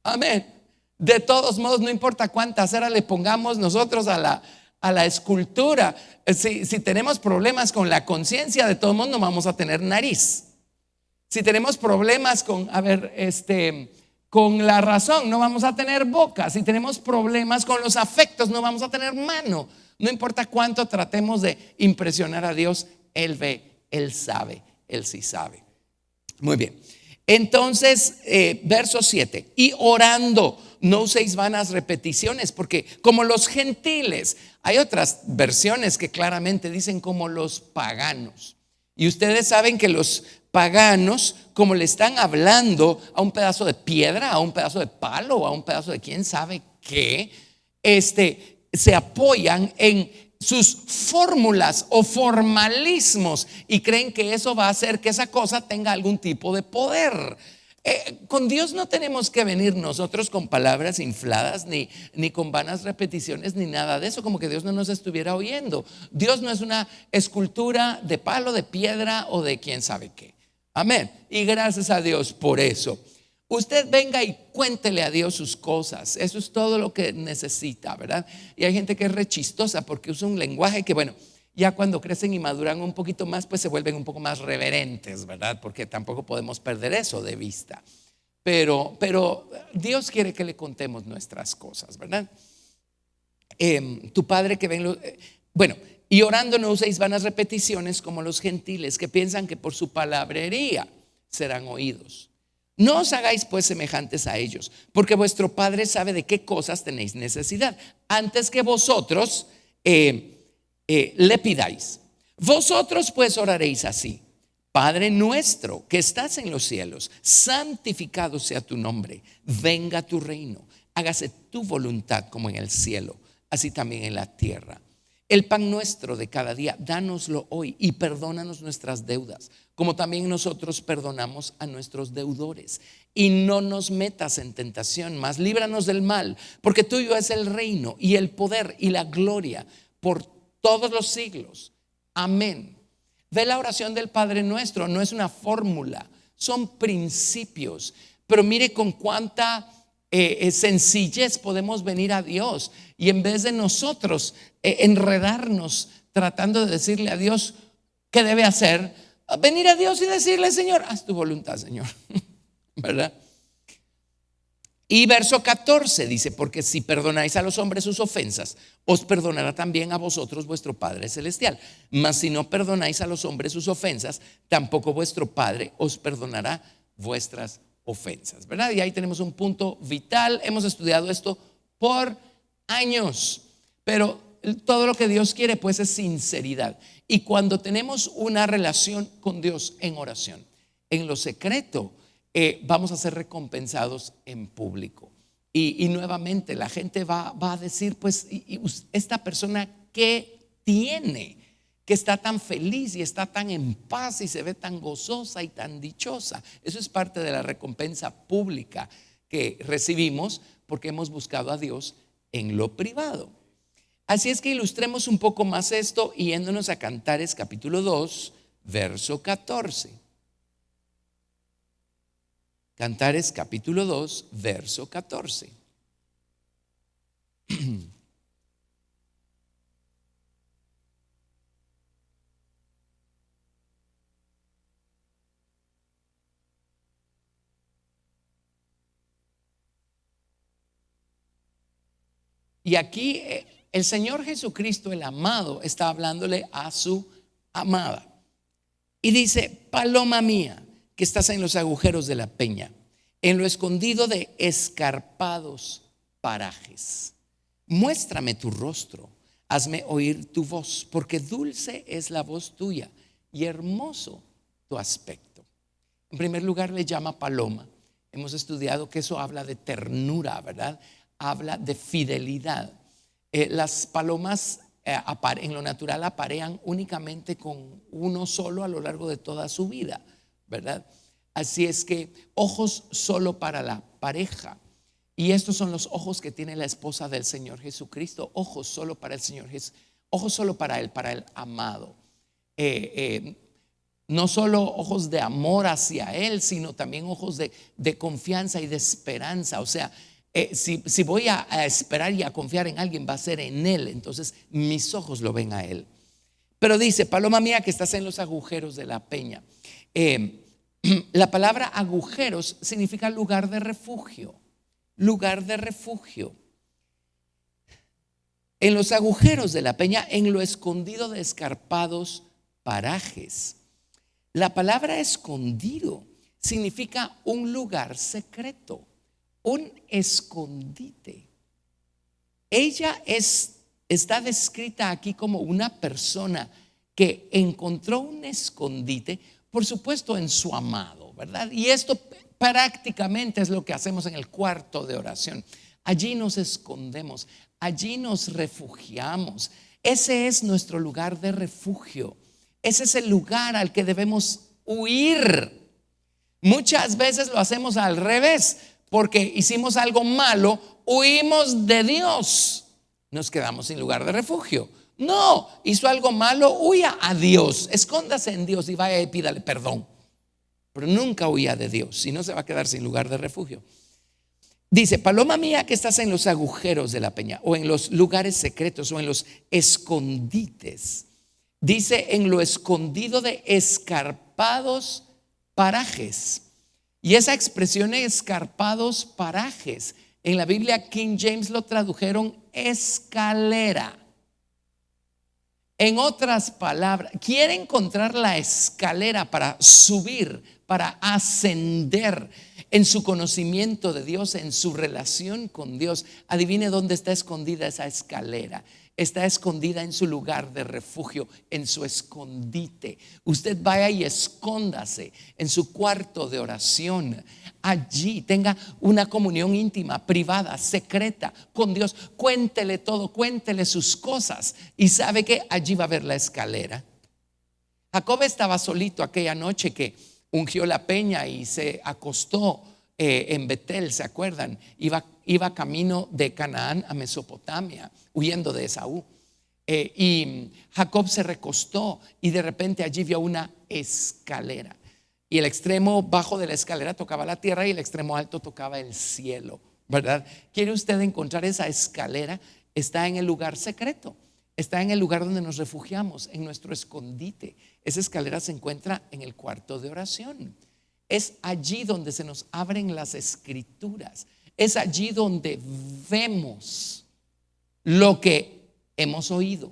Amén. De todos modos, no importa cuánta cera le pongamos nosotros a la escultura, si tenemos problemas con la conciencia, de todos modos no vamos a tener nariz. Si tenemos problemas con la razón, no vamos a tener boca. Si tenemos problemas con los afectos, no vamos a tener mano. No importa cuánto tratemos de impresionar a Dios, Él ve, Él sabe, Él sí sabe. Muy bien. Entonces, verso 7: y orando, no uséis vanas repeticiones, porque como los gentiles, hay otras versiones que claramente dicen como los paganos. Y ustedes saben que los paganos, como le están hablando a un pedazo de piedra, a un pedazo de palo, a un pedazo de quién sabe qué, se apoyan en sus fórmulas o formalismos y creen que eso va a hacer que esa cosa tenga algún tipo de poder. Con Dios no tenemos que venir nosotros con palabras infladas, ni con vanas repeticiones, ni nada de eso, como que Dios no nos estuviera oyendo. Dios no es una escultura de palo, de piedra o de quién sabe qué. Amén. Y gracias a Dios por eso. Usted venga y cuéntele a Dios sus cosas. Eso es todo lo que necesita, ¿verdad? Y hay gente que es rechistosa porque usa un lenguaje que, bueno, ya cuando crecen y maduran un poquito más, pues se vuelven un poco más reverentes, ¿verdad? Porque tampoco podemos perder eso de vista. Pero Dios quiere que le contemos nuestras cosas, ¿verdad? Tu Padre que ven bueno, y orando no uséis vanas repeticiones como los gentiles que piensan que por su palabrería serán oídos. No os hagáis pues semejantes a ellos, porque vuestro Padre sabe de qué cosas tenéis necesidad, antes que vosotros le pidáis. Vosotros pues oraréis así: Padre nuestro que estás en los cielos, santificado sea tu nombre, venga tu reino, hágase tu voluntad como en el cielo, así también en la tierra. El pan nuestro de cada día, dánoslo hoy, y perdónanos nuestras deudas, como también nosotros perdonamos a nuestros deudores. Y no nos metas en tentación, mas líbranos del mal, porque tuyo es el reino y el poder y la gloria por todos los siglos. Amén. Ve, la oración del Padre Nuestro no es una fórmula, son principios. Pero mire con cuánta sencillez podemos venir a Dios, y en vez de nosotros enredarnos tratando de decirle a Dios qué debe hacer, venir a Dios y decirle: Señor, haz tu voluntad, Señor. ¿Verdad? Y verso 14 dice: porque si perdonáis a los hombres sus ofensas, os perdonará también a vosotros vuestro Padre celestial. Mas si no perdonáis a los hombres sus ofensas, tampoco vuestro Padre os perdonará vuestras ofensas, ¿verdad? Y ahí tenemos un punto vital. Hemos estudiado esto por años, pero todo lo que Dios quiere pues es sinceridad. Y cuando tenemos una relación con Dios en oración, en lo secreto, vamos a ser recompensados en público. Y nuevamente la gente va a decir: pues, esta persona ¿qué tiene? Que está tan feliz y está tan en paz y se ve tan gozosa y tan dichosa. Eso es parte de la recompensa pública que recibimos porque hemos buscado a Dios en lo privado. Así es que ilustremos un poco más esto yéndonos a Cantares capítulo 2, verso 14. Cantares capítulo 2, verso 14. Y aquí el Señor Jesucristo, el amado, está hablándole a su amada. Y dice: paloma mía, que estás en los agujeros de la peña, en lo escondido de escarpados parajes, muéstrame tu rostro, hazme oír tu voz, porque dulce es la voz tuya y hermoso tu aspecto. En primer lugar, le llama paloma. Hemos estudiado que eso habla de ternura, ¿verdad? Habla de fidelidad. Las palomas en lo natural aparean únicamente con uno solo a lo largo de toda su vida, ¿verdad? Así es que ojos solo para la pareja. Y estos son los ojos que tiene la esposa del Señor Jesucristo. Ojos solo para el Señor Jesús. Ojos solo para el amado. No solo ojos de amor hacia Él, sino también ojos de confianza y de esperanza. O sea, si voy a esperar y a confiar en alguien, va a ser en Él. Entonces mis ojos lo ven a Él. Pero dice: paloma mía, que estás en los agujeros de la peña. La palabra agujeros significa lugar de refugio. Lugar de refugio. En los agujeros de la peña, en lo escondido de escarpados parajes. La palabra escondido significa un lugar secreto, un escondite. Ella está descrita aquí como una persona que encontró un escondite, por supuesto en su amado, ¿verdad? Y esto prácticamente es lo que hacemos en el cuarto de oración. Allí nos escondemos, allí nos refugiamos. Ese es nuestro lugar de refugio. Ese es el lugar al que debemos huir. Muchas veces lo hacemos al revés, porque hicimos algo malo, huimos de Dios, nos quedamos sin lugar de refugio. No, hizo algo malo, huya a Dios, escóndase en Dios y vaya y pídale perdón. Pero nunca huya de Dios, si no se va a quedar sin lugar de refugio. Dice: paloma mía que estás en los agujeros de la peña, o en los lugares secretos, o en los escondites. Dice: en lo escondido de escarpados parajes. Y esa expresión, escarpados parajes, en la Biblia King James lo tradujeron escalera. En otras palabras, quiere encontrar la escalera para subir, para ascender en su conocimiento de Dios, en su relación con Dios. Adivine dónde está escondida esa escalera. Está escondida en su lugar de refugio, en su escondite. Usted vaya y escóndase en su cuarto de oración. Allí tenga una comunión íntima, privada, secreta con Dios. Cuéntele todo, cuéntele sus cosas. Y sabe que allí va a ver la escalera. Jacob estaba solito aquella noche que ungió la peña y se acostó en Betel, ¿se acuerdan? Iba camino de Canaán a Mesopotamia, huyendo de Esaú. Y Jacob se recostó y de repente allí vio una escalera. Y el extremo bajo de la escalera tocaba la tierra y el extremo alto tocaba el cielo, ¿verdad? ¿Quiere usted encontrar esa escalera? Está en el lugar secreto. Está en el lugar donde nos refugiamos, en nuestro escondite. Esa escalera se encuentra en el cuarto de oración. Es allí donde se nos abren las escrituras. Es allí donde vemos lo que hemos oído.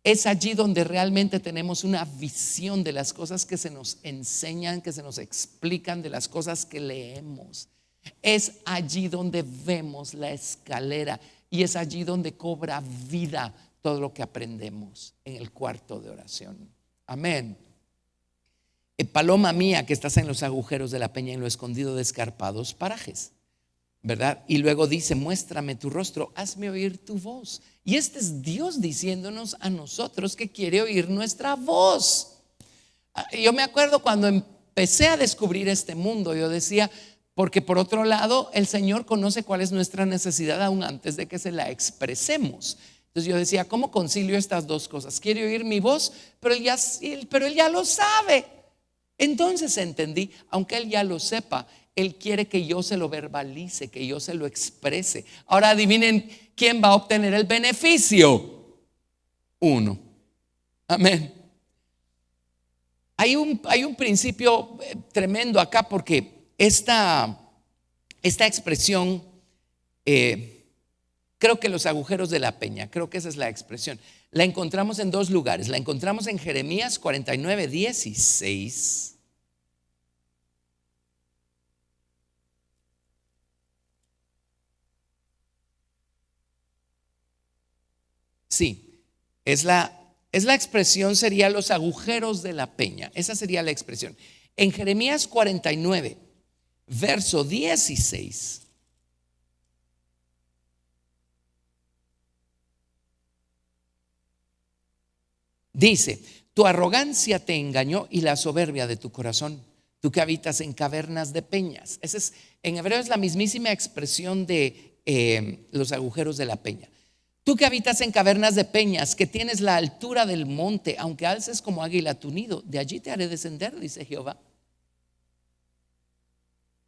Es allí donde realmente tenemos una visión de las cosas que se nos enseñan, que se nos explican, de las cosas que leemos. Es allí donde vemos la escalera y es allí donde cobra vida todo lo que aprendemos en el cuarto de oración. Amén. Paloma mía que estás en los agujeros de la peña, en lo escondido de escarpados parajes, ¿verdad? Y luego dice: muéstrame tu rostro, hazme oír tu voz. Y este es Dios diciéndonos a nosotros que quiere oír nuestra voz. Yo me acuerdo cuando empecé a descubrir este mundo, yo decía, porque por otro lado el Señor conoce cuál es nuestra necesidad aún antes de que se la expresemos. Entonces yo decía: ¿cómo concilio estas dos cosas? Quiere oír mi voz, pero él ya lo sabe. Entonces entendí, aunque él ya lo sepa, él quiere que yo se lo verbalice, que yo se lo exprese. Ahora adivinen quién va a obtener el beneficio. Uno. Amén. Hay un principio tremendo acá, porque esta expresión, creo que los agujeros de la peña, creo que esa es la expresión, la encontramos en dos lugares. La encontramos en Jeremías 49:16. Sí, es la expresión, sería los agujeros de la peña. Esa sería la expresión. En Jeremías 49, verso 16. Dice: tu arrogancia te engañó y la soberbia de tu corazón, tú que habitas en cavernas de peñas. En hebreo es la mismísima expresión de los agujeros de la peña. Tú que habitas en cavernas de peñas, que tienes la altura del monte, aunque alces como águila tu nido, de allí te haré descender, dice Jehová.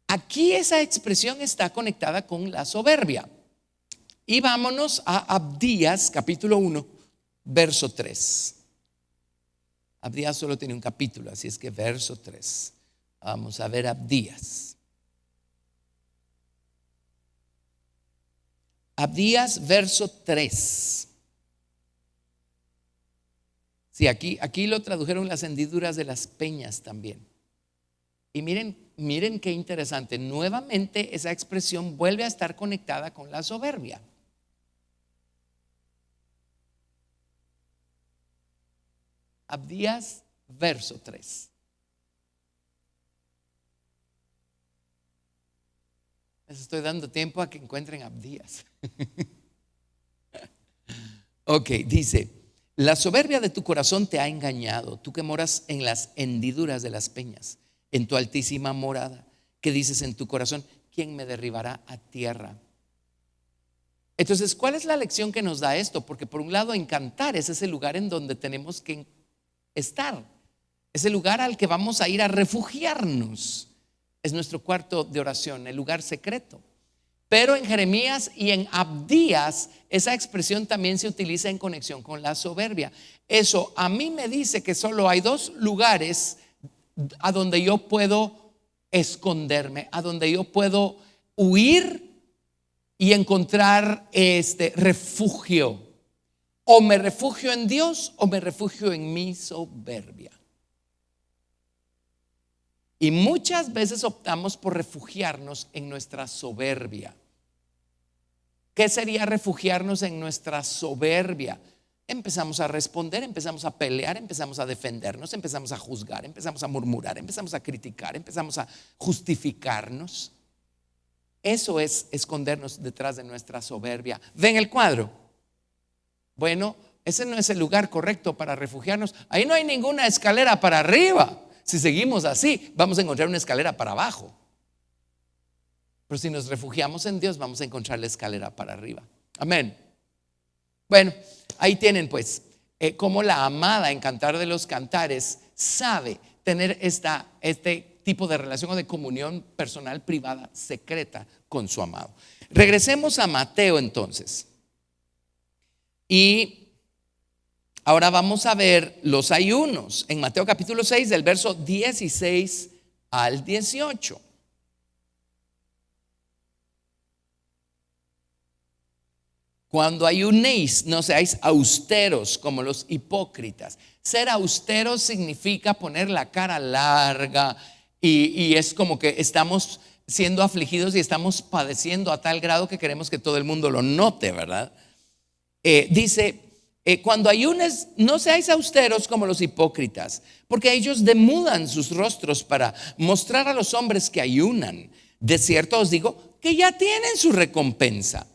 Aquí esa expresión está conectada con la soberbia. Y vámonos a Abdías, capítulo 1, verso 3. Abdías solo tiene un capítulo, así es que verso 3. Vamos a ver Abdías. Abdías, verso 3. Sí, aquí lo tradujeron las hendiduras de las peñas también. Y miren qué interesante. Nuevamente esa expresión vuelve a estar conectada con la soberbia. Abdías, verso 3. Les estoy dando tiempo a que encuentren Abdías. Ok, dice: la soberbia de tu corazón te ha engañado, tú que moras en las hendiduras de las peñas. en tu altísima morada, que dices en tu corazón: ¿quién me derribará a tierra? Entonces, ¿cuál es la lección que nos da esto? Porque por un lado, en cantar es ese lugar en donde tenemos que estar, es el lugar al que vamos a ir a refugiarnos. Es nuestro cuarto de oración, el lugar secreto. Pero en Jeremías y en Abdías, esa expresión también se utiliza en conexión con la soberbia. Eso a mí me dice que solo hay dos lugares a donde yo puedo esconderme, a donde yo puedo huir y encontrar refugio. O me refugio en Dios o me refugio en mi soberbia. Y muchas veces optamos por refugiarnos en nuestra soberbia. ¿Qué sería refugiarnos en nuestra soberbia? Empezamos a responder, empezamos a pelear, empezamos a defendernos, empezamos a juzgar, empezamos a murmurar, empezamos a criticar, empezamos a justificarnos. Eso es escondernos detrás de nuestra soberbia. ¿Ven el cuadro? Bueno, ese no es el lugar correcto para refugiarnos. Ahí no hay ninguna escalera para arriba. Si seguimos así, vamos a encontrar una escalera para abajo. Pero si nos refugiamos en Dios, vamos a encontrar la escalera para arriba. Amén. Bueno, ahí tienen pues cómo la amada en Cantar de los Cantares sabe tener este tipo de relación o de comunión personal, privada, secreta con su amado. Regresemos a Mateo entonces. Y ahora vamos a ver los ayunos en Mateo capítulo 6, del verso 16 al 18. Cuando ayunéis, no seáis austeros como los hipócritas. Ser austero significa poner la cara larga y es como que estamos siendo afligidos y estamos padeciendo a tal grado que queremos que todo el mundo lo note, ¿verdad? Dice: cuando ayunes, no seáis austeros como los hipócritas, porque ellos demudan sus rostros para mostrar a los hombres que ayunan. De cierto os digo que ya tienen su recompensa.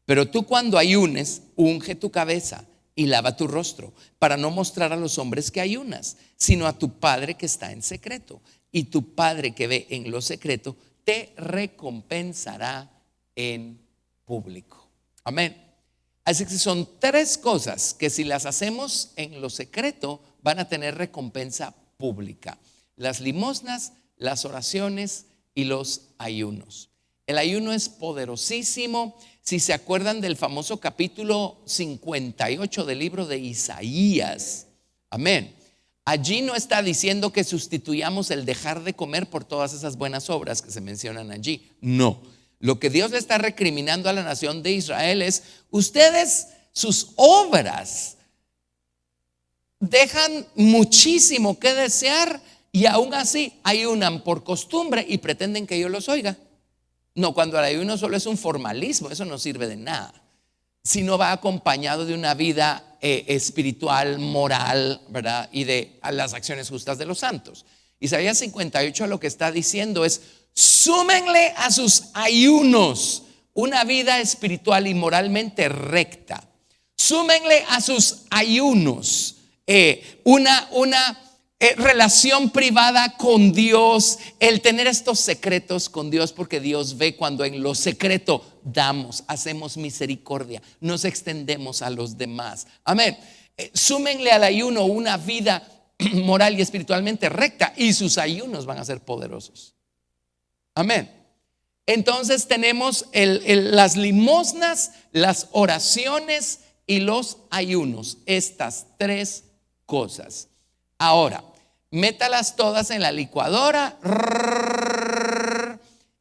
Pero tú, cuando ayunes, unge tu cabeza y lava tu rostro, para no mostrar a los hombres que ayunas, sino a tu Padre que está en secreto. Y tu Padre que ve en lo secreto te recompensará en público. Amén. Así que son tres cosas que, si las hacemos en lo secreto, van a tener recompensa pública: las limosnas, las oraciones y los ayunos. El ayuno es poderosísimo. Si se acuerdan del famoso capítulo 58 del libro de Isaías, amén, allí no está diciendo que sustituyamos el dejar de comer por todas esas buenas obras que se mencionan allí. No, lo que Dios le está recriminando a la nación de Israel es: ustedes, sus obras dejan muchísimo que desear y aún así ayunan por costumbre y pretenden que yo los oiga. No, cuando el ayuno solo es un formalismo, eso no sirve de nada, sino va acompañado de una vida espiritual, moral, ¿verdad? Y de las acciones justas de los santos. Isaías 58 lo que está diciendo es: súmenle a sus ayunos una vida espiritual y moralmente recta. Súmenle a sus ayunos una relación privada con Dios, el tener estos secretos con Dios, porque Dios ve cuando en lo secreto damos, hacemos misericordia, nos extendemos a los demás. Amén. Súmenle al ayuno una vida moral y espiritualmente recta, y sus ayunos van a ser poderosos. Amén. Entonces tenemos las limosnas, las oraciones y los ayunos, estas tres cosas. Ahora, métalas todas en la licuadora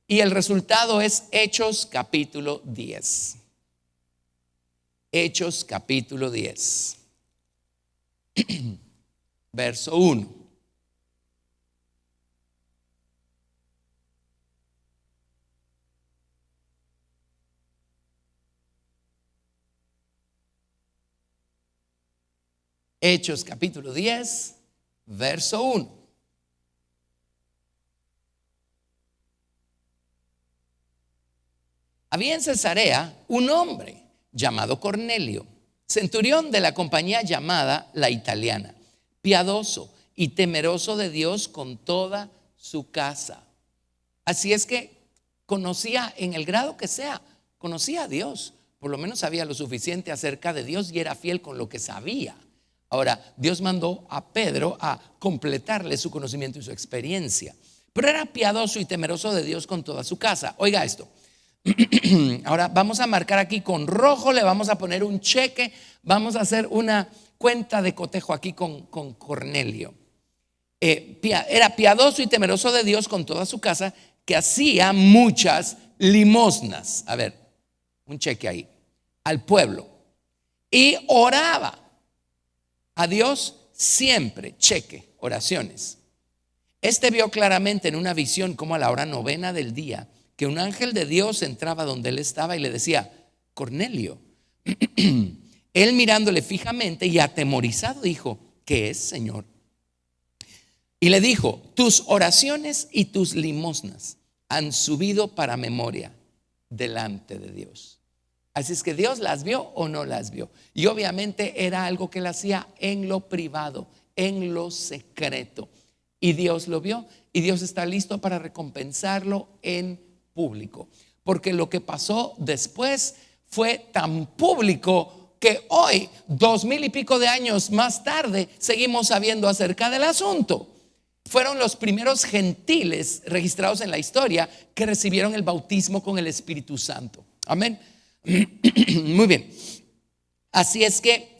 y el resultado es Hechos capítulo 10. Hechos capítulo 10, verso 1. Hechos capítulo 10, verso 1. Había en Cesarea un hombre llamado Cornelio, centurión de la compañía llamada La Italiana, piadoso y temeroso de Dios con toda su casa. Así es que conocía, en el grado que sea, conocía a Dios. Por lo menos sabía lo suficiente acerca de Dios y era fiel con lo que sabía. Ahora, Dios mandó a Pedro a completarle su conocimiento y su experiencia. Pero era piadoso y temeroso de Dios con toda su casa. Oiga esto. Ahora vamos a marcar aquí con rojo, le vamos a poner un cheque, vamos a hacer una cuenta de cotejo aquí con Cornelio. Era piadoso y temeroso de Dios con toda su casa, que hacía muchas limosnas. A ver, un cheque ahí, al pueblo. Y oraba a Dios siempre, cheque, oraciones. Este vio claramente en una visión como a la hora 9 del día, que un ángel de Dios entraba donde él estaba y le decía: Cornelio. Él mirándole fijamente y atemorizado dijo: ¿qué es, Señor? Y le dijo: tus oraciones y tus limosnas han subido para memoria delante de Dios. Así es que Dios las vio o no las vio. Y obviamente era algo que él hacía en lo privado, en lo secreto. Y Dios lo vio y Dios está listo para recompensarlo en público. Porque lo que pasó después fue tan público que hoy, 2000 y pico de años más tarde, seguimos sabiendo acerca del asunto. Fueron los primeros gentiles registrados en la historia que recibieron el bautismo con el Espíritu Santo. Amén. Muy bien. Así es que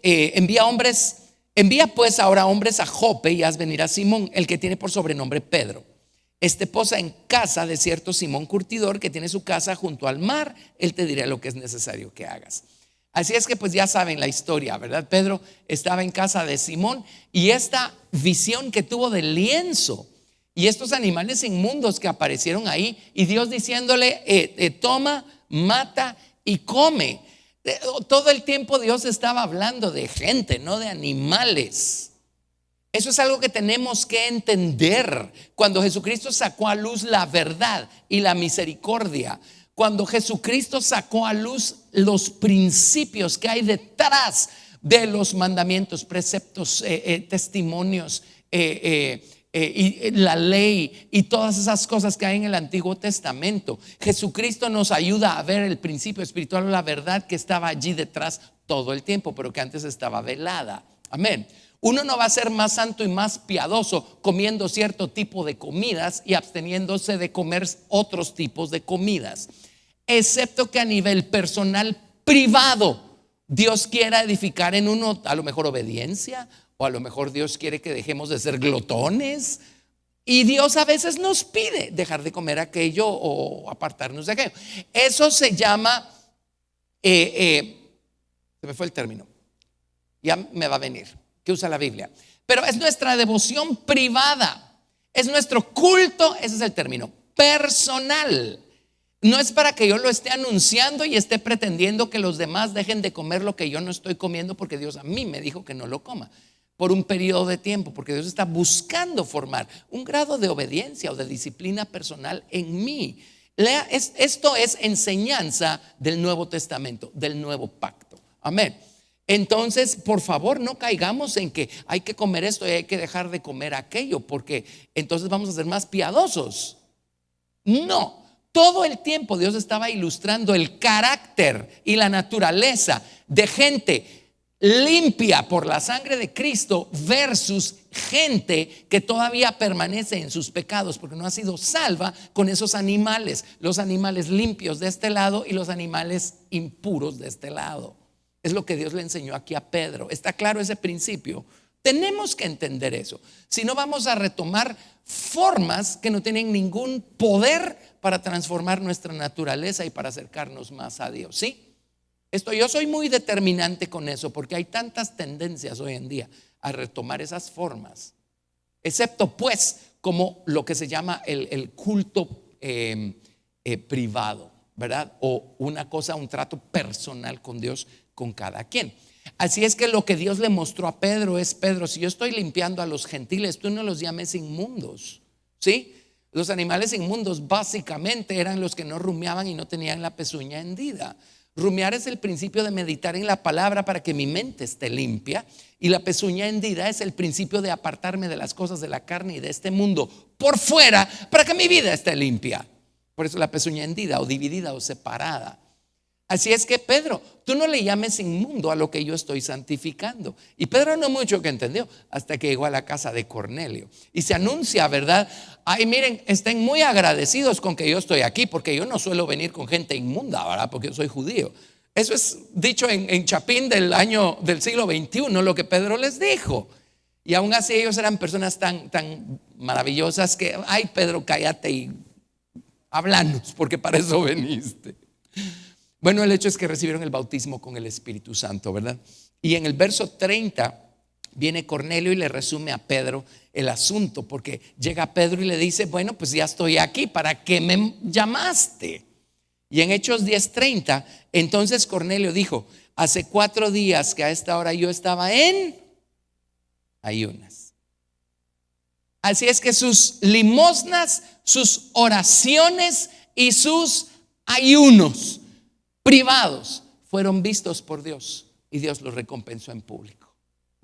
envía pues ahora hombres a Jope y haz venir a Simón, el que tiene por sobrenombre Pedro. Este posa en casa de cierto Simón curtidor, que tiene su casa junto al mar. Él te dirá lo que es necesario que hagas. Así es que pues ya saben la historia, ¿verdad? Pedro estaba en casa de Simón y esta visión que tuvo del lienzo y estos animales inmundos que aparecieron ahí, y Dios diciéndole: toma, mata y come. Todo el tiempo Dios estaba hablando de gente, no de animales. Eso es algo que tenemos que entender. Cuando Jesucristo sacó a luz la verdad y la misericordia, cuando Jesucristo sacó a luz los principios que hay detrás de los mandamientos, preceptos, testimonios, y la ley y todas esas cosas que hay en el Antiguo Testamento, Jesucristo nos ayuda a ver el principio espiritual o la verdad que estaba allí detrás todo el tiempo, pero que antes estaba velada. Amén. Uno no va a ser más santo y más piadoso comiendo cierto tipo de comidas y absteniéndose de comer otros tipos de comidas, excepto que a nivel personal, privado, Dios quiera edificar en uno a lo mejor obediencia, o a lo mejor Dios quiere que dejemos de ser glotones. Y Dios a veces nos pide dejar de comer aquello o apartarnos de aquello. Eso se llama, se me fue el término, ya me va a venir, que usa la Biblia, pero es nuestra devoción privada, es nuestro culto, ese es el término, personal. No es para que yo lo esté anunciando y esté pretendiendo que los demás dejen de comer lo que yo no estoy comiendo, porque Dios a mí me dijo que no lo coma por un periodo de tiempo, porque Dios está buscando formar un grado de obediencia o de disciplina personal en mí. Esto es enseñanza del Nuevo Testamento, del nuevo pacto. Amén. Entonces, por favor, no caigamos en que hay que comer esto y hay que dejar de comer aquello, porque entonces vamos a ser más piadosos. No, todo el tiempo Dios estaba ilustrando el carácter y la naturaleza de gente limpia por la sangre de Cristo versus gente que todavía permanece en sus pecados porque no ha sido salva con esos animales, los animales limpios de este lado y los animales impuros de este lado. Es lo que Dios le enseñó aquí a Pedro. ¿Está claro ese principio? Tenemos que entender eso. Si no, vamos a retomar formas que no tienen ningún poder para transformar nuestra naturaleza y para acercarnos más a Dios. ¿Sí? Yo soy muy determinante con eso, porque hay tantas tendencias hoy en día a retomar esas formas, excepto pues como lo que se llama el culto privado, ¿verdad? O una cosa, un trato personal con Dios, con cada quien. Así es que lo que Dios le mostró a Pedro es: Pedro, si yo estoy limpiando a los gentiles, tú no los llames inmundos. ¿Sí? Los animales inmundos básicamente eran los que no rumiaban y no tenían la pezuña hendida. Rumiar es el principio de meditar en la palabra para que mi mente esté limpia. Y la pezuña hendida es el principio de apartarme de las cosas de la carne y de este mundo por fuera para que mi vida esté limpia. Por eso la pezuña hendida o dividida o separada. Así es que Pedro, tú no le llames inmundo a lo que yo estoy santificando. Y Pedro no mucho que entendió hasta que llegó a la casa de Cornelio y se anuncia, ¿verdad? Ay, miren, estén muy agradecidos con que yo estoy aquí, porque yo no suelo venir con gente inmunda, ¿verdad? Porque yo soy judío. Eso es dicho en Chapín del siglo XXI, lo que Pedro les dijo. Y aún así ellos eran personas tan maravillosas que, ay, Pedro, cállate y háblanos, porque para eso veniste. Bueno, el hecho es que recibieron el bautismo con el Espíritu Santo, ¿verdad? Y en el verso 30 viene Cornelio y le resume a Pedro el asunto, porque llega Pedro y le dice, bueno, pues ya estoy aquí, ¿para qué me llamaste? Y en Hechos 10:30, entonces Cornelio dijo, hace 4 días que a esta hora yo estaba en ayunas. Así es que sus limosnas, sus oraciones y sus ayunos privados fueron vistos por Dios y Dios los recompensó en público.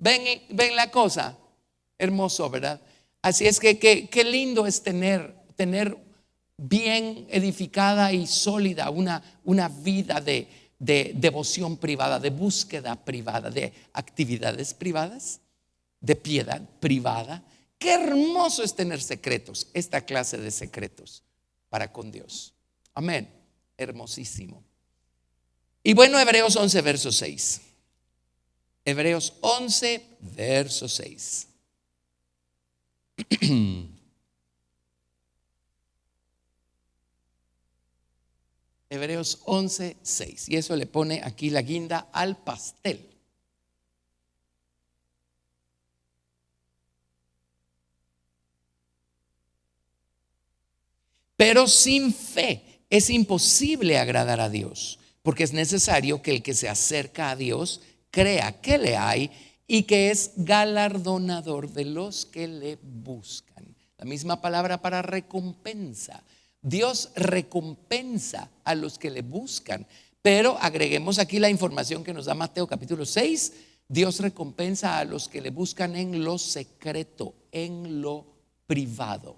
Ven la cosa, hermoso, ¿verdad? Así es que qué lindo es tener bien edificada y sólida una vida de devoción privada, de búsqueda privada, de actividades privadas, de piedad privada. Qué hermoso es tener secretos, esta clase de secretos para con Dios. Amén, hermosísimo. Y bueno, Hebreos 11, verso 6. Hebreos 11, verso 6. Hebreos 11, 6. Y eso le pone aquí la guinda al pastel. Pero sin fe es imposible agradar a Dios, porque es necesario que el que se acerca a Dios crea que le hay y que es galardonador de los que le buscan. La misma palabra para recompensa. Dios recompensa a los que le buscan, pero agreguemos aquí la información que nos da Mateo capítulo 6. Dios recompensa a los que le buscan en lo secreto, en lo privado.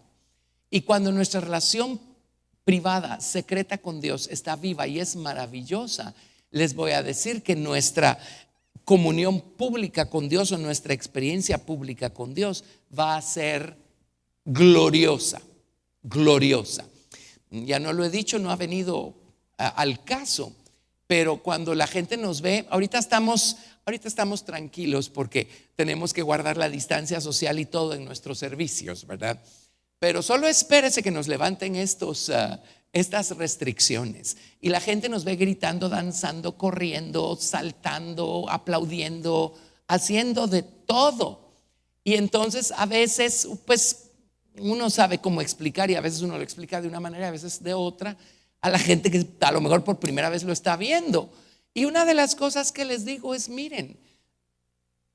Y cuando nuestra relación privada, secreta con Dios está viva y es maravillosa, les voy a decir que nuestra comunión pública con Dios o nuestra experiencia pública con Dios va a ser gloriosa, gloriosa. Ya no lo he dicho, no ha venido al caso, pero cuando la gente nos ve, ahorita estamos tranquilos porque tenemos que guardar la distancia social y todo en nuestros servicios, ¿verdad? Pero solo espérese que nos levanten estas restricciones y la gente nos ve gritando, danzando, corriendo, saltando, aplaudiendo, haciendo de todo. Y entonces a veces pues uno sabe cómo explicar y a veces uno lo explica de una manera, a veces de otra, a la gente que a lo mejor por primera vez lo está viendo. Y una de las cosas que les digo es, miren,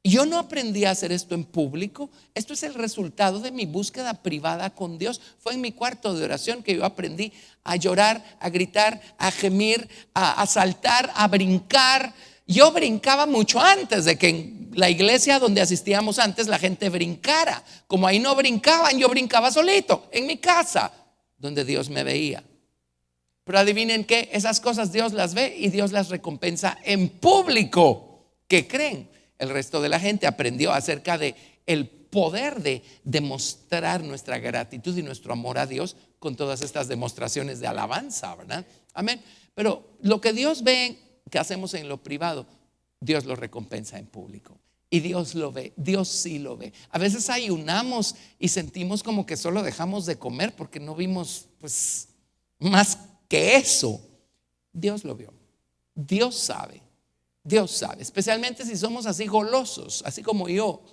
yo no aprendí a hacer esto en público. Esto es el resultado de mi búsqueda privada con Dios. Fue en mi cuarto de oración que yo aprendí a llorar, a gritar, a gemir, a saltar, a brincar. Yo brincaba mucho antes de que en la iglesia donde asistíamos antes la gente brincara. Como ahí no brincaban, yo brincaba solito en mi casa donde Dios me veía. Pero adivinen qué, esas cosas Dios las ve y Dios las recompensa en público. ¿Qué creen? El resto de la gente aprendió acerca de el poder de demostrar nuestra gratitud y nuestro amor a Dios con todas estas demostraciones de alabanza, ¿verdad? Amén. Pero lo que Dios ve que hacemos en lo privado, Dios lo recompensa en público. Y Dios lo ve, Dios sí lo ve. A veces ayunamos y sentimos como que solo dejamos de comer porque no vimos pues más que eso. Dios lo vio, Dios sabe. Dios sabe, especialmente si somos así golosos, así como yo,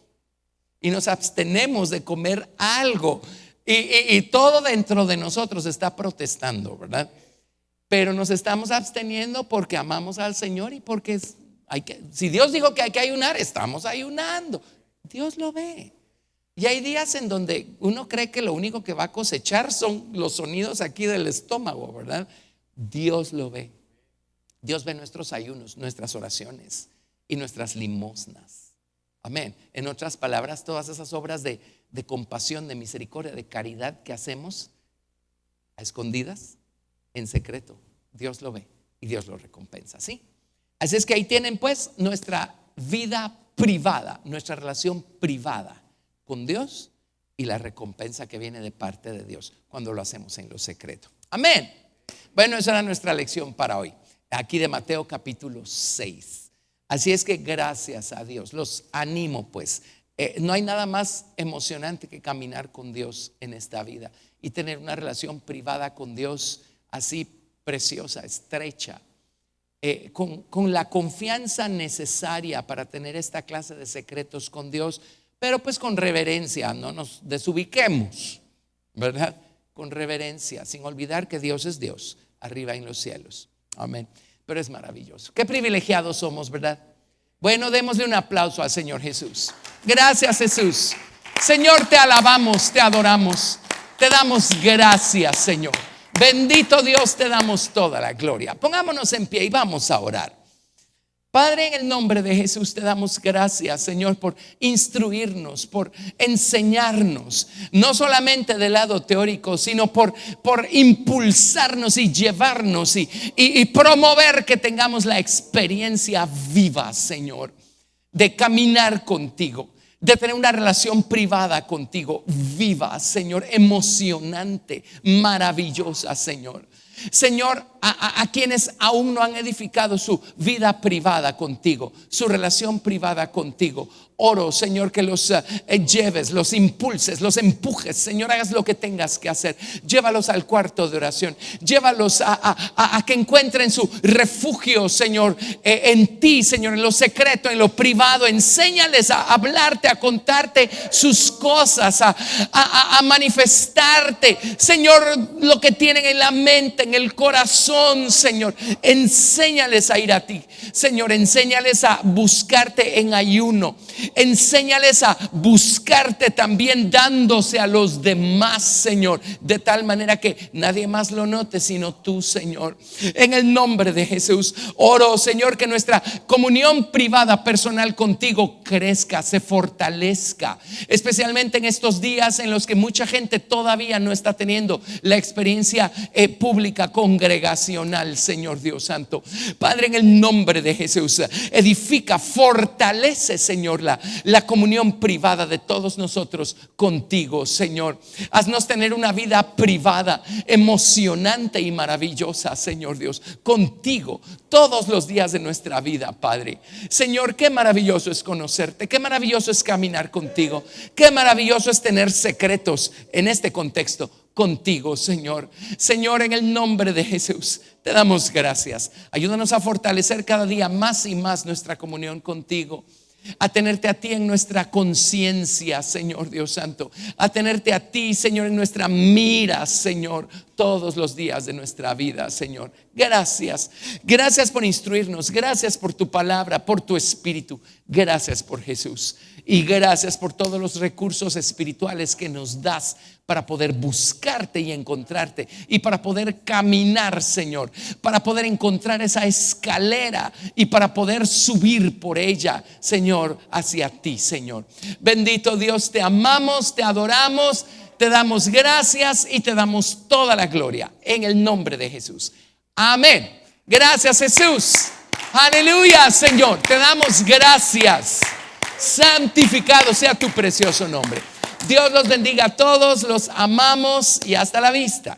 y nos abstenemos de comer algo y todo dentro de nosotros está protestando, ¿verdad? Pero nos estamos absteniendo porque amamos al Señor y porque si Dios dijo que hay que ayunar, estamos ayunando. Dios lo ve. Y hay días en donde uno cree que lo único que va a cosechar son los sonidos aquí del estómago, ¿verdad? Dios lo ve. Dios ve nuestros ayunos, nuestras oraciones y nuestras limosnas. Amén. En otras palabras, todas esas obras de compasión, de misericordia, de caridad que hacemos a escondidas, en secreto, Dios lo ve y Dios lo recompensa, ¿sí? Así es que ahí tienen pues nuestra vida privada, nuestra relación privada con Dios y la recompensa que viene de parte de Dios cuando lo hacemos en lo secreto. Amén. Bueno, esa era nuestra lección para hoy, aquí de Mateo capítulo 6. Así es que gracias a Dios, los animo pues. No hay nada más emocionante que caminar con Dios en esta vida y tener una relación privada con Dios así preciosa, estrecha, con la confianza necesaria para tener esta clase de secretos con Dios, pero pues con reverencia, no nos desubiquemos, ¿verdad? Con reverencia, sin olvidar que Dios es Dios, arriba en los cielos. Amén. Pero es maravilloso. Qué privilegiados somos, ¿verdad? Bueno, démosle un aplauso al Señor Jesús. Gracias, Jesús. Señor, te alabamos, te adoramos, te damos gracias, Señor. Bendito Dios, te damos toda la gloria. Pongámonos en pie y vamos a orar. Padre, en el nombre de Jesús te damos gracias, Señor, por instruirnos, por enseñarnos, no solamente del lado teórico, sino por impulsarnos y llevarnos y promover que tengamos la experiencia viva, Señor, de caminar contigo, de tener una relación privada contigo, viva, Señor, emocionante, maravillosa, Señor. Señor, a quienes aún no han edificado su vida privada contigo, su relación privada contigo, oro, Señor, que los lleves, los impulses, los empujes. Señor, hagas lo que tengas que hacer. Llévalos al cuarto de oración. Llévalos a que encuentren su refugio, Señor, en ti, Señor, en lo secreto, en lo privado. Enséñales a hablarte, a contarte sus cosas, a manifestarte, Señor, lo que tienen en la mente, en el corazón, Señor. Enséñales a ir a ti, Señor. Enséñales a buscarte en ayuno. Enséñales a buscarte también dándose a los demás, Señor, de tal manera que nadie más lo note sino tú, Señor. En el nombre de Jesús oro, Señor, que nuestra comunión privada personal contigo crezca, se fortalezca, especialmente en estos días en los que mucha gente todavía no está teniendo la experiencia pública congregacional, Señor Dios Santo. Padre, en el nombre de Jesús, edifica, fortalece, Señor, la comunión privada de todos nosotros contigo, Señor. Haznos tener una vida privada, emocionante y maravillosa, Señor Dios, contigo todos los días de nuestra vida, Padre. Señor, qué maravilloso es conocerte, qué maravilloso es caminar contigo, qué maravilloso es tener secretos en este contexto contigo, Señor. Señor, en el nombre de Jesús te damos gracias. Ayúdanos a fortalecer cada día más y más nuestra comunión contigo, a tenerte a ti en nuestra conciencia, Señor Dios Santo, a tenerte a ti, Señor, en nuestra mira, Señor, todos los días de nuestra vida, Señor. Gracias, gracias por instruirnos, gracias por tu palabra, por tu espíritu, gracias por Jesús y gracias por todos los recursos espirituales que nos das para poder buscarte y encontrarte y para poder caminar, Señor, para poder encontrar esa escalera y para poder subir por ella, Señor, hacia ti, Señor. Bendito Dios, te amamos, te adoramos, te damos gracias y te damos toda la gloria en el nombre de Jesús. Amén. Gracias, Jesús. Aleluya, Señor. Te damos gracias. Santificado sea tu precioso nombre. Dios los bendiga a todos, los amamos y hasta la vista.